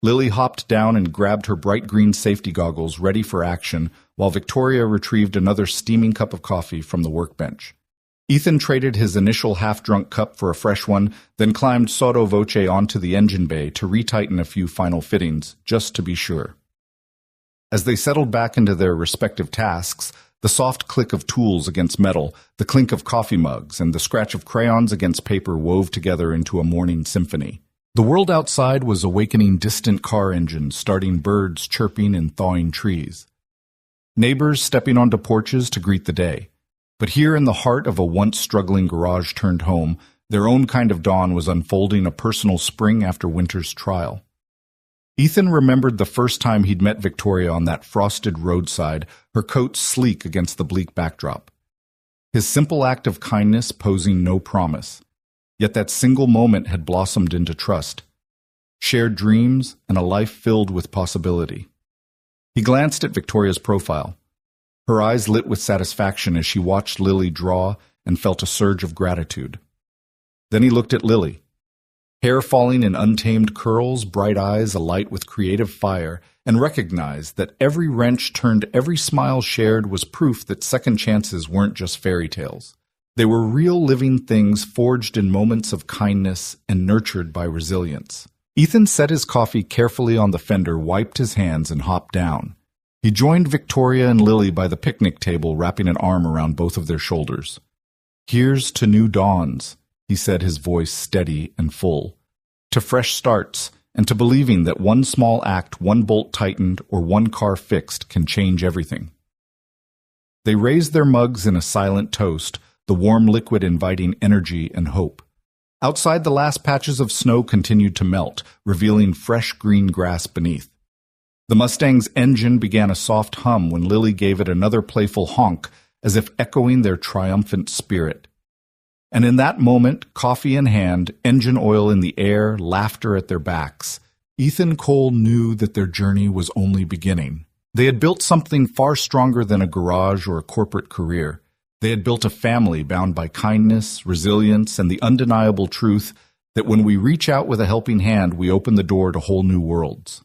Lily hopped down and grabbed her bright green safety goggles, ready for action, while Victoria retrieved another steaming cup of coffee from the workbench. Ethan traded his initial half-drunk cup for a fresh one, then climbed sotto voce onto the engine bay to retighten a few final fittings, just to be sure. As they settled back into their respective tasks, the soft click of tools against metal, the clink of coffee mugs, and the scratch of crayons against paper wove together into a morning symphony. The world outside was awakening distant car engines, starting birds chirping and thawing trees. Neighbors stepping onto porches to greet the day. But here in the heart of a once struggling garage turned home, their own kind of dawn was unfolding, a personal spring after winter's trial. Ethan remembered the first time he'd met Victoria on that frosted roadside, her coat sleek against the bleak backdrop. His simple act of kindness posing no promise. Yet that single moment had blossomed into trust. shared dreams, and a life filled with possibility. He glanced at Victoria's profile. Her eyes lit with satisfaction as she watched Lily draw and felt a surge of gratitude. Then he looked at Lily. Hair falling in untamed curls, bright eyes alight with creative fire, and recognized that every wrench turned, every smile shared was proof that second chances weren't just fairy tales. They were real living things forged in moments of kindness and nurtured by resilience. Ethan set his coffee carefully on the fender, wiped his hands, and hopped down. He joined Victoria and Lily by the picnic table, wrapping an arm around both of their shoulders. "Here's to new dawns," he said, his voice steady and full. "To fresh starts, and to believing that one small act, one bolt tightened, or one car fixed can change everything." They raised their mugs in a silent toast, the warm liquid inviting energy and hope. Outside, the last patches of snow continued to melt, revealing fresh green grass beneath. The Mustang's engine began a soft hum when Lily gave it another playful honk, as if echoing their triumphant spirit. And in that moment, coffee in hand, engine oil in the air, laughter at their backs, Ethan Cole knew that their journey was only beginning. They had built something far stronger than a garage or a corporate career. They had built a family bound by kindness, resilience, and the undeniable truth that when we reach out with a helping hand, we open the door to whole new worlds.